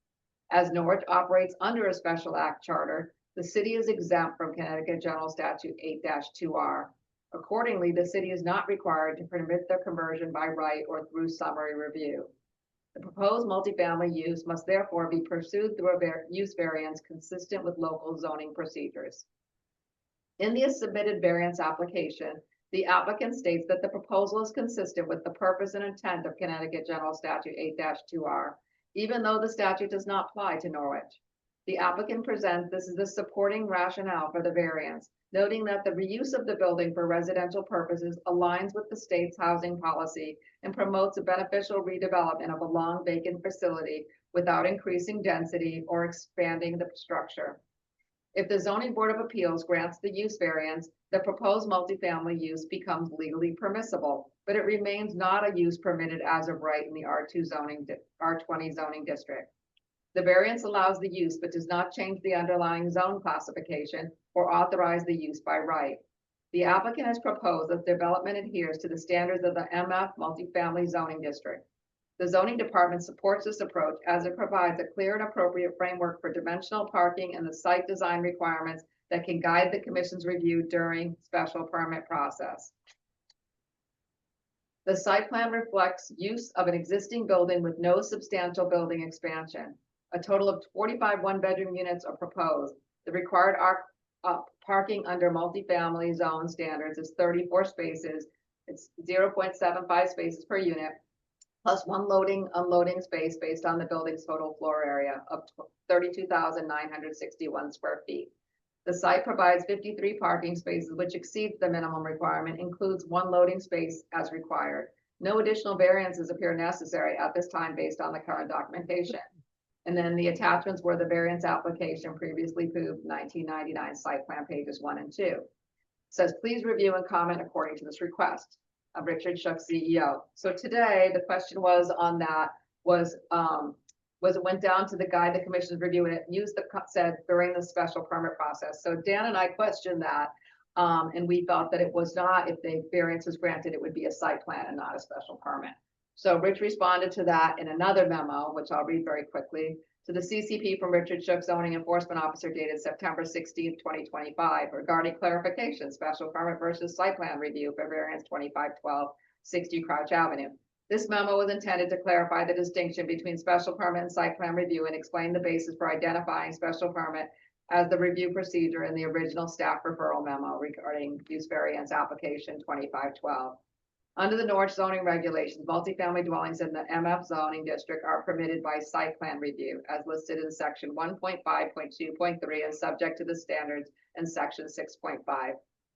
As Norwich operates under a special act charter, the city is exempt from Connecticut General Statute 8-2R. Accordingly, the city is not required to permit the conversion by right or through summary review. The proposed multifamily use must therefore be pursued through a use variance consistent with local zoning procedures. In the submitted variance application, the applicant states that the proposal is consistent with the purpose and intent of Connecticut General Statute 8-2R, even though the statute does not apply to Norwich. The applicant presents this as the supporting rationale for the variance, noting that the reuse of the building for residential purposes aligns with the state's housing policy and promotes a beneficial redevelopment of a long vacant facility without increasing density or expanding the structure. If the Zoning Board of Appeals grants the use variance, the proposed multifamily use becomes legally permissible, but it remains not a use permitted as of right in the R20 zoning district. The variance allows the use, but does not change the underlying zone classification or authorize the use by right. The applicant has proposed that development adheres to the standards of the MF multifamily zoning district. The zoning department supports this approach as it provides a clear and appropriate framework for dimensional parking and the site design requirements that can guide the commission's review during special permit process. The site plan reflects use of an existing building with no substantial building expansion. A total of 45 one-bedroom units are proposed. The required parking under multifamily zone standards is 34 spaces. It's 0.75 spaces per unit, plus one loading, unloading space based on the building's total floor area of 32,961 square feet. The site provides 53 parking spaces, which exceeds the minimum requirement, includes one loading space as required. No additional variances appear necessary at this time based on the current documentation. And then the attachments were the variance application previously approved 1999 site plan pages 1 and 2. It says, please review and comment according to this request. Richard Shook, CEO. So today, the question was on that was it went down to the guide the commission's review and it used said during the special permit process. So Dan and I questioned that and we thought that it was not, if the variance was granted, it would be a site plan and not a special permit. So Rich responded to that in another memo, which I'll read very quickly, to the CCP from Richard Shook, Zoning Enforcement Officer, dated September 16th, 2025, regarding clarification, special permit versus site plan review for variance 2512 60 Crouch Avenue. This memo was intended to clarify the distinction between special permit and site plan review and explain the basis for identifying special permit as the review procedure in the original staff referral memo regarding use variance application 2512. Under the Norwich zoning regulations, multifamily dwellings in the MF zoning district are permitted by site plan review as listed in section 1.5.2.3 and subject to the standards in section 6.5.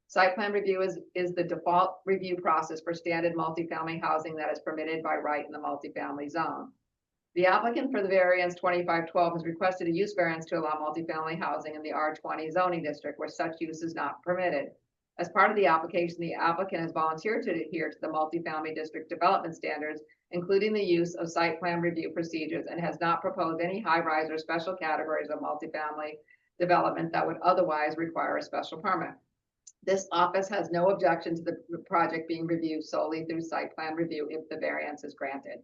Site plan review is the default review process for standard multifamily housing that is permitted by right in the multifamily zone. The applicant for the variance 2512 has requested a use variance to allow multifamily housing in the R20 zoning district where such use is not permitted. As part of the application, the applicant has volunteered to adhere to the multifamily district development standards, including the use of site plan review procedures, and has not proposed any high-rise or special categories of multifamily development that would otherwise require a special permit. This office has no objection to the project being reviewed solely through site plan review if the variance is granted.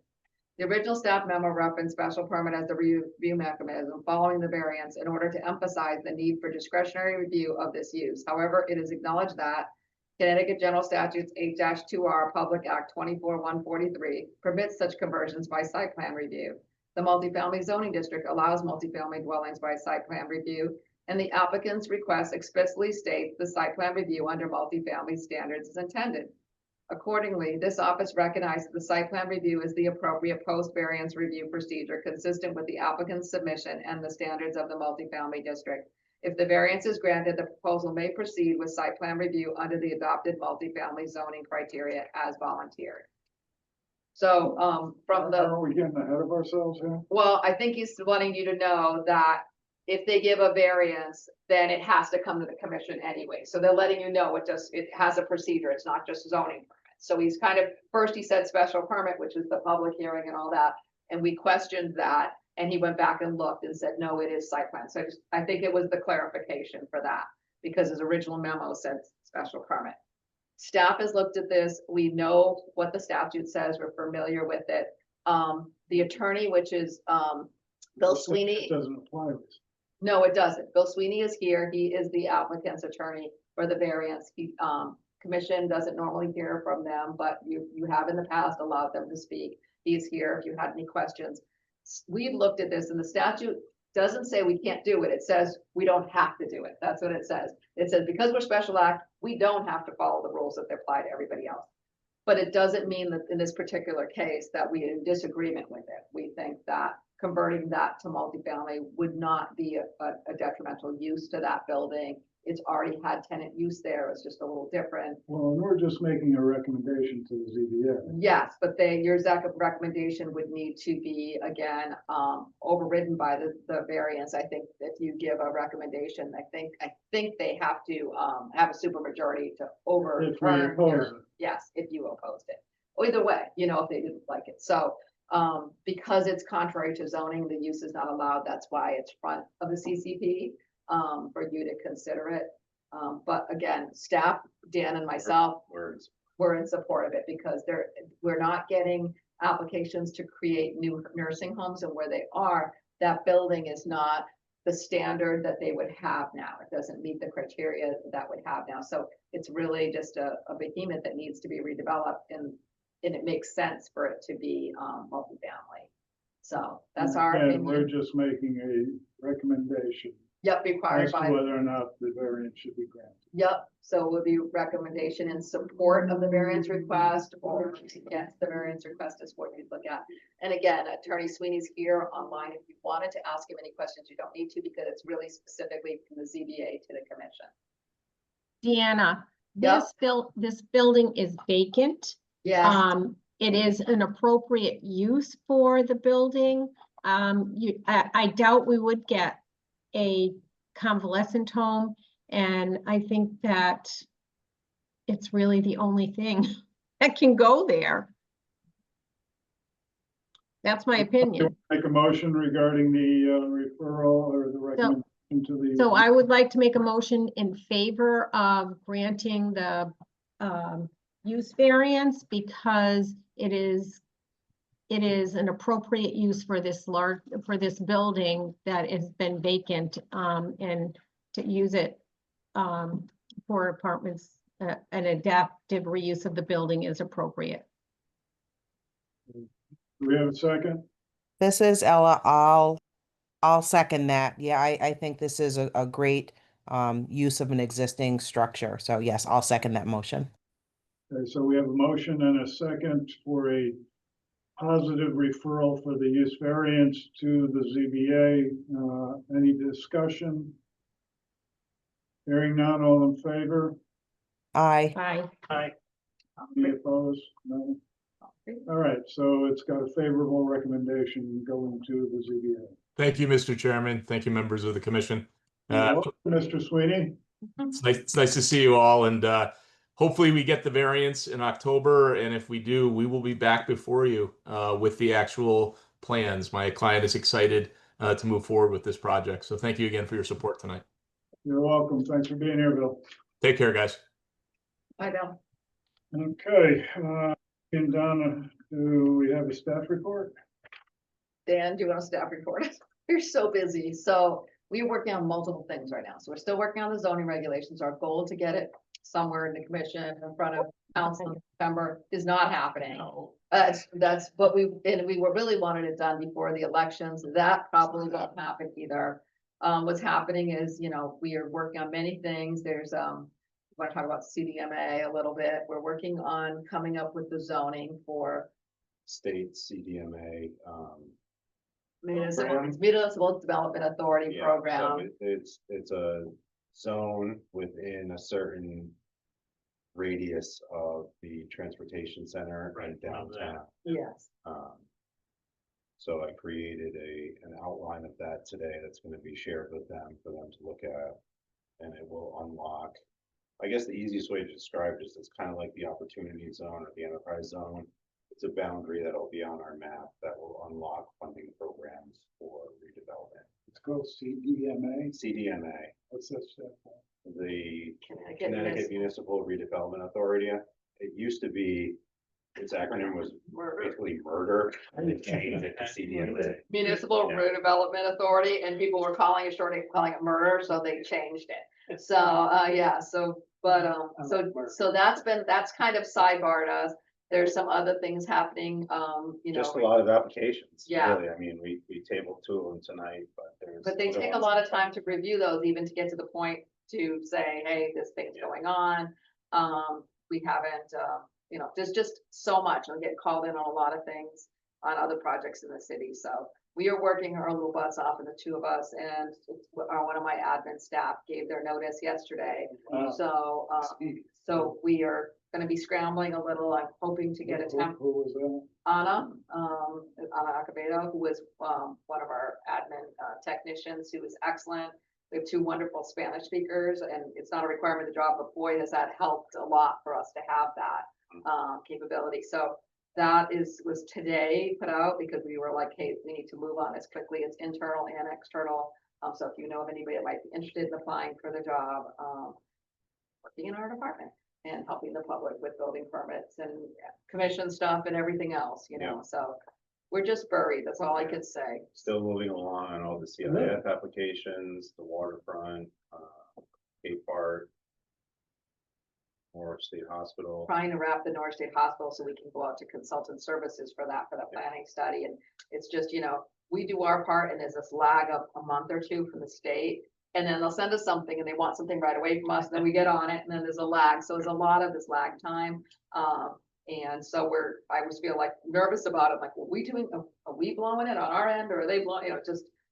The original staff memo referenced special permit as the review mechanism following the variance in order to emphasize the need for discretionary review of this use. However, it is acknowledged that Connecticut General Statutes 8-2R Public Act 24-143 permits such conversions by site plan review. The multifamily zoning district allows multifamily dwellings by site plan review, and the applicant's request explicitly states the site plan review under multifamily standards is intended. Accordingly, this office recognizes the site plan review is the appropriate post-variance review procedure consistent with the applicant's submission and the standards of the multifamily district. If the variance is granted, the proposal may proceed with site plan review under the adopted multifamily zoning criteria as volunteered. So, from the.
Are we getting ahead of ourselves here?
Well, I think he's wanting you to know that if they give a variance, then it has to come to the commission anyway. So they're letting you know it has a procedure. It's not just zoning permit. So he's kind of, first he said special permit, which is the public hearing and all that. And we questioned that and he went back and looked and said, no, it is site plan. So I think it was the clarification for that because his original memo said special permit. Staff has looked at this. We know what the statute says. We're familiar with it. The attorney, which is Bill Sweeney.
It doesn't apply.
No, it doesn't. Bill Sweeney is here. He is the applicant's attorney for the variance. Commission doesn't normally hear from them, but you have in the past allowed them to speak. He's here if you had any questions. We've looked at this and the statute doesn't say we can't do it. It says we don't have to do it. That's what it says. It says because we're special act, we don't have to follow the rules that apply to everybody else. But it doesn't mean that in this particular case that we're in disagreement with it. We think that converting that to multifamily would not be a detrimental use to that building. It's already had tenant use there. It's just a little different.
Well, and we're just making a recommendation to the ZBA.
Yes, but your recommendation would need to be, again, overridden by the variance. I think if you give a recommendation, I think they have to have a supermajority to overturn.
If we oppose it.
Yes, if you opposed it. Either way, if they didn't like it. So because it's contrary to zoning, the use is not allowed. That's why it's front of the CCP for you to consider it. But again, staff, Dan and myself, we're in support of it because we're not getting applications to create new nursing homes, and where they are, that building is not the standard that they would have now. It doesn't meet the criteria that would have now. So it's really just a behemoth that needs to be redeveloped, and it makes sense for it to be multifamily. So that's our
And
opinion.
we're just making a recommendation
Yep, required
as to
by.
whether or not the variance should be granted.
Yep, so will be recommendation in support of the variance request or against the variance request is what you'd look at. And again, Attorney Sweeney's here online. If you wanted to ask him any questions, you don't need to because it's really specifically from the ZBA to the commission.
Deanna,
Yep.
this building is vacant.
Yes,
It is an appropriate use for the building. I doubt we would get a convalescent home, and I think that it's really the only thing that can go there. That's my opinion.
Make a motion regarding the referral or the recommendation to the.
So I would like to make a motion in favor of granting the use variance because it is an appropriate use for this building that has been vacant, and to use it for apartments, an adaptive reuse of the building is appropriate.
Do we have a second?
This is Ella. I'll second that. Yeah, I think this is a great use of an existing structure. So yes, I'll second that motion.
Okay, so we have a motion and a second for a positive referral for the use variance to the ZBA. Any discussion? Hearing none, all in favor?
Aye.
Aye.
Any opposed? No. All right, so it's got a favorable recommendation going to the ZBA.
Thank you, Mr. Chairman. Thank you, members of the commission.
You're welcome, Mr. Sweeney.
It's nice to see you all, and hopefully we get the variance in October, and if we do, we will be back before you with the actual plans. My client is excited to move forward with this project, so thank you again for your support tonight.
You're welcome. Thanks for being here, Bill.
Take care, guys.
I know.
Okay, and Donna, do we have a staff report?
Dan, do you want a staff report? We're so busy. So we're working on multiple things right now. So we're still working on the zoning regulations. Our goal to get it somewhere in the commission in front of council in September is not happening. That's what we really wanted it done before the elections. That probably won't happen either. What's happening is, we are working on many things. There's, we want to talk about CDMA a little bit. We're working on coming up with the zoning for
State CDMA,
municipal development authority
yeah, so
program.
it's a zone within a certain radius of the transportation center and downtown.
Yes.
So I created an outline of that today that's going to be shared with them for them to look at, and it will unlock. I guess the easiest way to describe it is it's kind of like the opportunity zone or the enterprise zone. It's a boundary that'll be on our map that will unlock funding programs for redevelopment.
It's called CDMA.
CDMA,
What's that stand for?
the
Connecticut
Connecticut Municipal Redevelopment Authority. It used to be, its acronym was basically murder, and they changed it to CDMA.
Municipal
Yeah.
Redevelopment Authority, and people were calling it murder, so they changed it. So, yeah, so that's kind of sidebarred us. There's some other things happening,
Just a lot of applications,
Yeah.
really. I mean, we tabled 2 of them tonight, but there's.
but they
other
take a
ones.
lot of time to review those, even to get to the point to say, hey, this thing's going on. We haven't, there's just so much. I get called in on a lot of things on other projects in the city. So we are working our little butts off, and the 2 of us, and one of my admin staff gave their notice yesterday. So we are gonna be scrambling a little. I'm hoping to get a temp.
Who was that?
Anna Acevedo, who was one of our admin technicians, who was excellent. We have 2 wonderful Spanish speakers, and it's not a requirement of the job, but boy, has that helped a lot for us to have that capability. So that was today put out because we were like, hey, we need to move on as quickly. It's internal and external. So if you know of anybody that might be interested in applying for the job, working in our department and helping the public with building permits and commission stuff and everything else,
Yeah.
so we're just buried. That's all I could say.
Still moving along on all the CIF applications, the waterfront, Cape Park, Norwich State Hospital.
Trying to wrap the Norwich State Hospital so we can go out to consultant services for the planning study. And it's just, we do our part, and there's this lag of a month or 2 from the state. And then they'll send us something and they want something right away from us, and then we get on it, and then there's a lag. So there's a lot of this lag time. And so I always feel like nervous about it. Like, are we blowing it on our end, or are they blowing,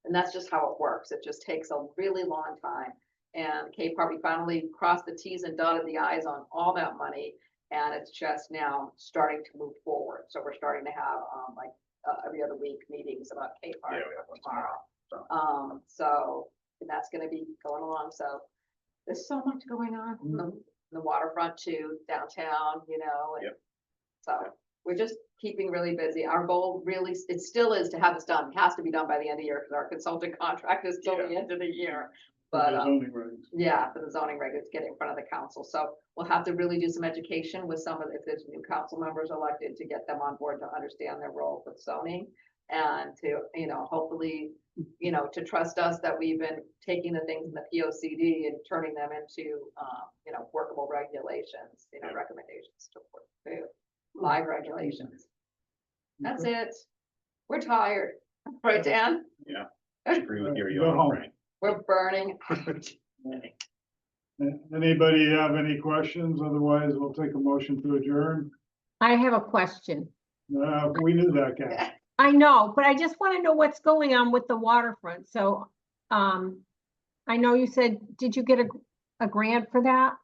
and that's just how it works. It just takes a really long time. And Cape Park, we finally crossed the T's and dotted the I's on all that money. And it's just now starting to move forward. So we're starting to have, every other week meetings about Cape Park
Yeah, we have one tomorrow.
So and that's gonna be going along, so there's so much going on from the waterfront to downtown, and
Yep.
so we're just keeping really busy. Our goal really, it still is to have this done. It has to be done by the end of the year because our consultant contract is till the end of the year. But,
The zoning regs.
yeah, for the zoning regulars, get in front of the council. So we'll have to really do some education with if there's new council members elected, to get them on board to understand their role with zoning. And to, hopefully, to trust us that we've been taking the things in the POCD and turning them into, workable regulations, recommendations to work through live regulations. That's it. We're tired, right, Dan?
Yeah, I agree with your
Go
yawn,
home.
Frank.
We're burning.
Anybody have any questions? Otherwise, we'll take a motion to adjourn.
I have a question.
We knew that guy.
I know, but I just want to know what's going on with the waterfront. So, I know you said, did you get a grant for that?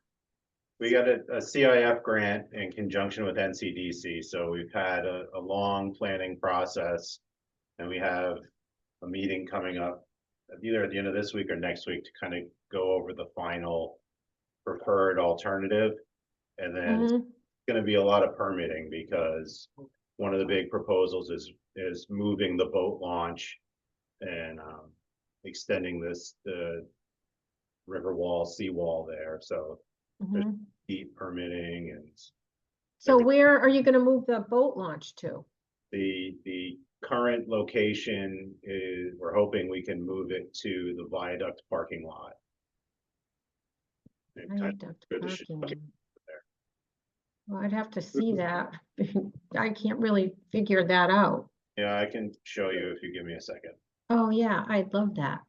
We got a CIF grant in conjunction with NCDC, so we've had a long planning process. And we have a meeting coming up either at the end of this week or next week to kind of go over the final preferred alternative. And then it's
Mhm.
gonna be a lot of permitting because one of the big proposals is moving the boat launch and extending the river wall, seawall there, so
Mhm.
deep permitting and
So where are you gonna move the boat launch to?
the current location is, we're hoping we can move it to the viaduct parking lot. And kind of
Viaduct
good to shoot
parking lot.
there.
Well, I'd have to see that. I can't really figure that out.
Yeah, I can show you if you give me a second.
Oh, yeah, I'd love that.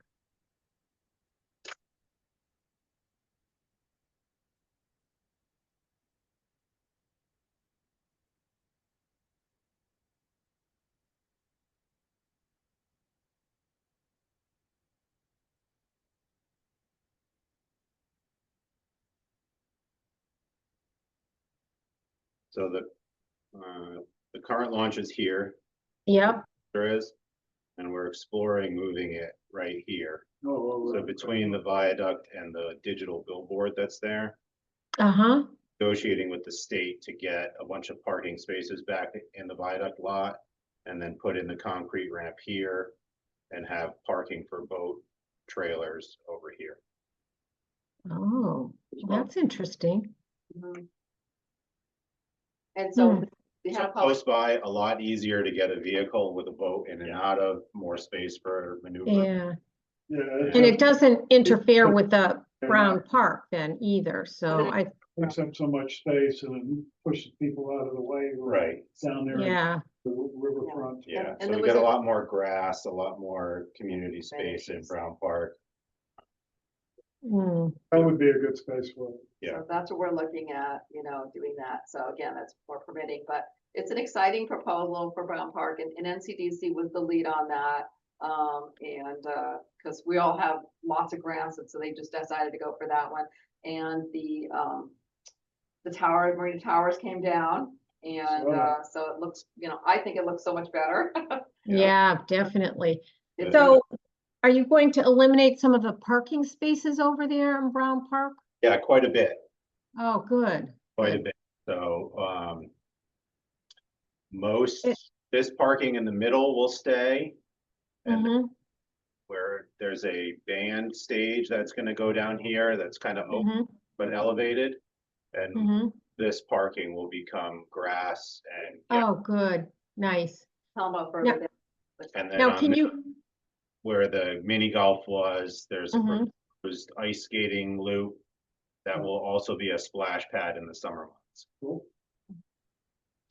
So the current launch is here,
Yep,
there is, and we're exploring moving it right here.
Oh,
So between the viaduct and the digital billboard that's there,
uh-huh.
negotiating with the state to get a bunch of parking spaces back in the viaduct lot and then put in the concrete ramp here and have parking for boat trailers over here.
Oh, that's interesting.
Mhm. And so
Hmm.
we
So
had a public,
close by, a lot easier to get a vehicle with a boat in and out of, more space for maneuver.
Yeah,
yeah.
and it doesn't interfere with the Brown Park then either, so I,
Takes up so much space and it pushes people out of the way.
Right,
Down there in
yeah.
the riverfront.
yeah,
And
so
there
we
was
got a
a-
lot more grass, a lot more community space in
Amenities.
Brown Park,
Hmm.
That would be a good space for it.
yeah.
so that's what we're looking at, doing that. So again, that's more permitting, but it's an exciting proposal for Brown Park and NCDC was the lead on that. Because we all have lots of grants, and so they just decided to go for that one. And the tower, Marina Towers came down. And so it looks, I think it looks so much better.
Yeah, definitely.
It's-
So are you going to eliminate some of the parking spaces over there in Brown Park?
Yeah, quite a bit,
Oh, good.
quite a
good.
bit. So, most,
It-
this parking in the middle will stay. And
Mhm,
where there's a band stage that's gonna go down here, that's kind of open
mhm,
but elevated. And
mhm.
this parking will become grass and,
Oh, good, nice.
Tell them about
Now-
further.
and then
Now,
on
can
the-
you,
where the mini golf was, there's a
Mhm.
proposed ice skating loop. That will also be a splash pad in the summer months.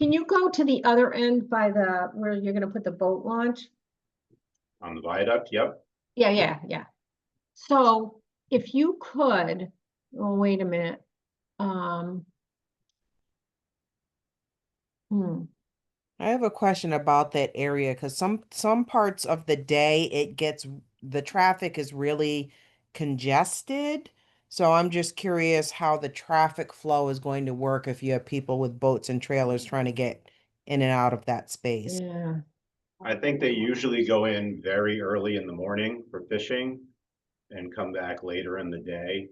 can you go to the other end by where you're gonna put the boat launch?
On the viaduct, yep.
Yeah, yeah, yeah. So if you could, oh, wait a minute. Hmm,
I have a question about that area because some parts of the day the traffic is really congested. So I'm just curious how the traffic flow is going to work if you have people with boats and trailers trying to get in and out of that space.
yeah,
I think they usually go in very early in the morning for fishing and come back later in the day.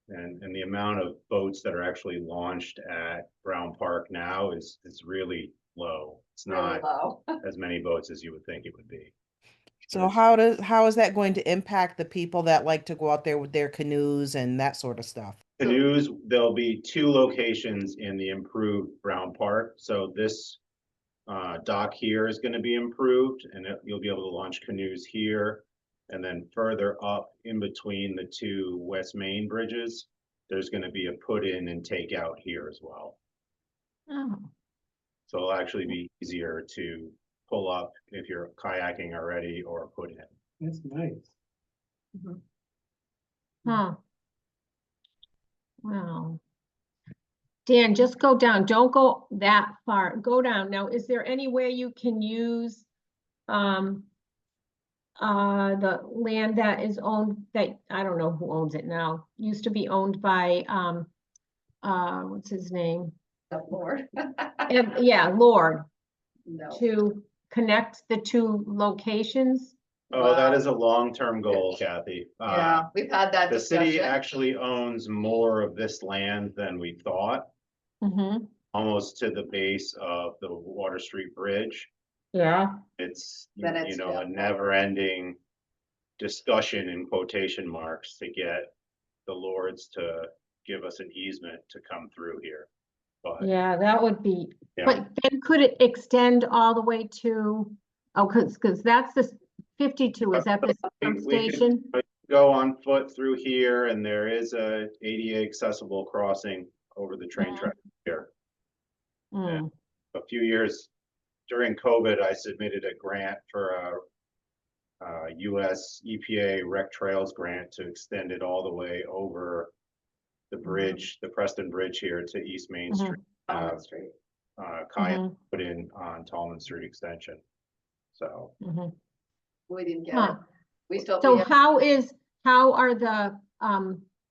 And the amount of boats that are actually launched at Brown Park now is really low. It's
Really
not
low.
as many boats as you would think it would be.
So how is that going to impact the people that like to go out there with their canoes and that sort of stuff?
Canoes, there'll be 2 locations in the improved Brown Park. So this dock here is going to be improved and you'll be able to launch canoes here. And then further up in between the 2 West Main bridges, there's going to be a put in and take out here as well.
oh,
So it'll actually be easier to pull up if you're kayaking already or put in.
That's nice.
Huh. Well. Dan, just go down. Don't go that far. Go down. Now, is there any way you can use the land that is owned, that, I don't know who owns it now, used to be owned by what's his name?
Lord.
Yeah, Lord,
No.
to connect the two locations?
Oh, that
Wow.
is a long-term goal, Kathy.
Yeah, we've had that
The city
discussion.
actually owns more of this land than we thought,
Mm-hmm,
almost to the base of the Water Street Bridge.
yeah,
It's,
Then it's,
you know,
yeah.
a never-ending discussion in quotation marks to get the Lords to give us an easement to come through here. But
yeah, that would be,
yeah,
but then could it extend all the way to, oh, because that's the 52, is that the
we could
station?
go on foot through here, and there is a ADA accessible crossing over the train track here.
Mm,
A few years during COVID, I submitted a grant for a US EPA Rec Trails grant to extend it all the way over the bridge, the Preston Bridge here to East Main
Mhm.
Street.
Collins Street.
Kayak
mhm,
put in on Tallman Street Extension. So
mhm.
We didn't get it.
Huh.
We still.
So
we have-
how are the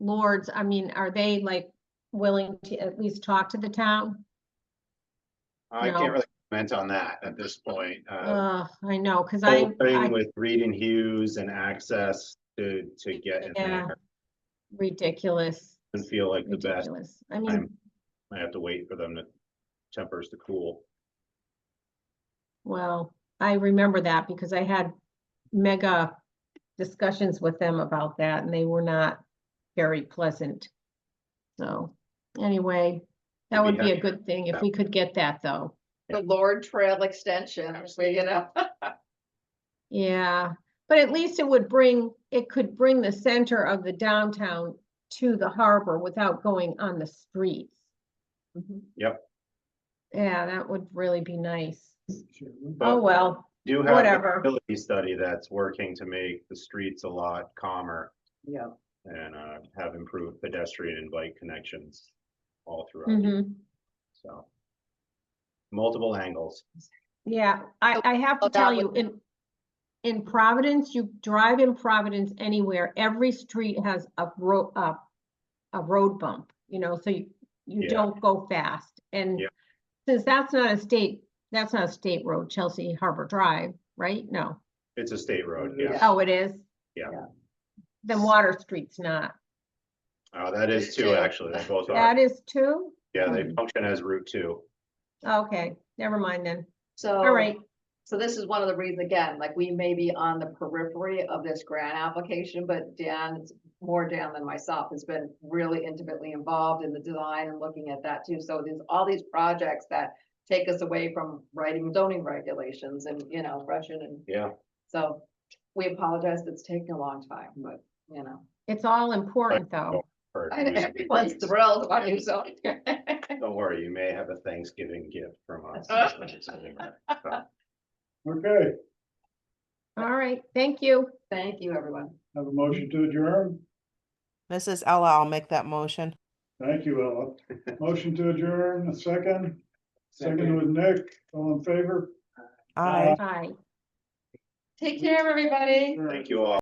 lords, I mean, are they like willing to at least talk to the town?
I
No.
can't really comment on that at this point.
I know, because
Whole thing with Reed and Hughes and access to get in
yeah,
there
ridiculous,
and feel like the best.
ridiculous. I mean,
I have to wait for them to tempers to cool.
well, I remember that because I had mega discussions with them about that and they were not very pleasant. So anyway, that would be a good thing if we could get that though.
The Lord Trail Extension, you know.
Yeah, but at least it could bring the center of the downtown to the harbor without going on the streets.
Yep.
Yeah, that would really be nice.
But
Oh, well,
do have a
whatever.
mobility study that's working to make the streets a lot calmer
Yeah.
and have improved pedestrian and bike connections all throughout.
Mhm.
So multiple angles.
Yeah, I have to
that
tell
would-
you, in Providence, you drive in Providence anywhere, every street has a road bump, you know, so you
Yeah.
don't go fast. And
Yeah.
since that's not a state road, Chelsea Harbor Drive, right? No.
It's a state road, yeah.
Oh, it is?
Yeah.
Then Water Street's not.
That is two, actually. They both are.
That is too?
Yeah, they function as Route 2.
Okay, never mind then.
So.
All right.
So this is one of the reasons, again, like we may be on the periphery of this grant application, but Dan, more Dan than myself, has been really intimately involved in the design and looking at that too. So there's all these projects that take us away from writing zoning regulations and, you know, Russian and.
Yeah.
So we apologize, it's taking a long time, but, you know.
It's all important though.
For
And
use of
everyone's
these.
thrilled about new zoning.
Don't worry, you may have a Thanksgiving gift from us.
Okay,
All right, thank you.
Thank you, everyone.
have a motion to adjourn.
This is Ella. I'll make that motion.
Thank you, Ella. Motion to adjourn, a second. Second with Nick, all in favor?
Aye.
Bye.
Take care, everybody.
Thank you all.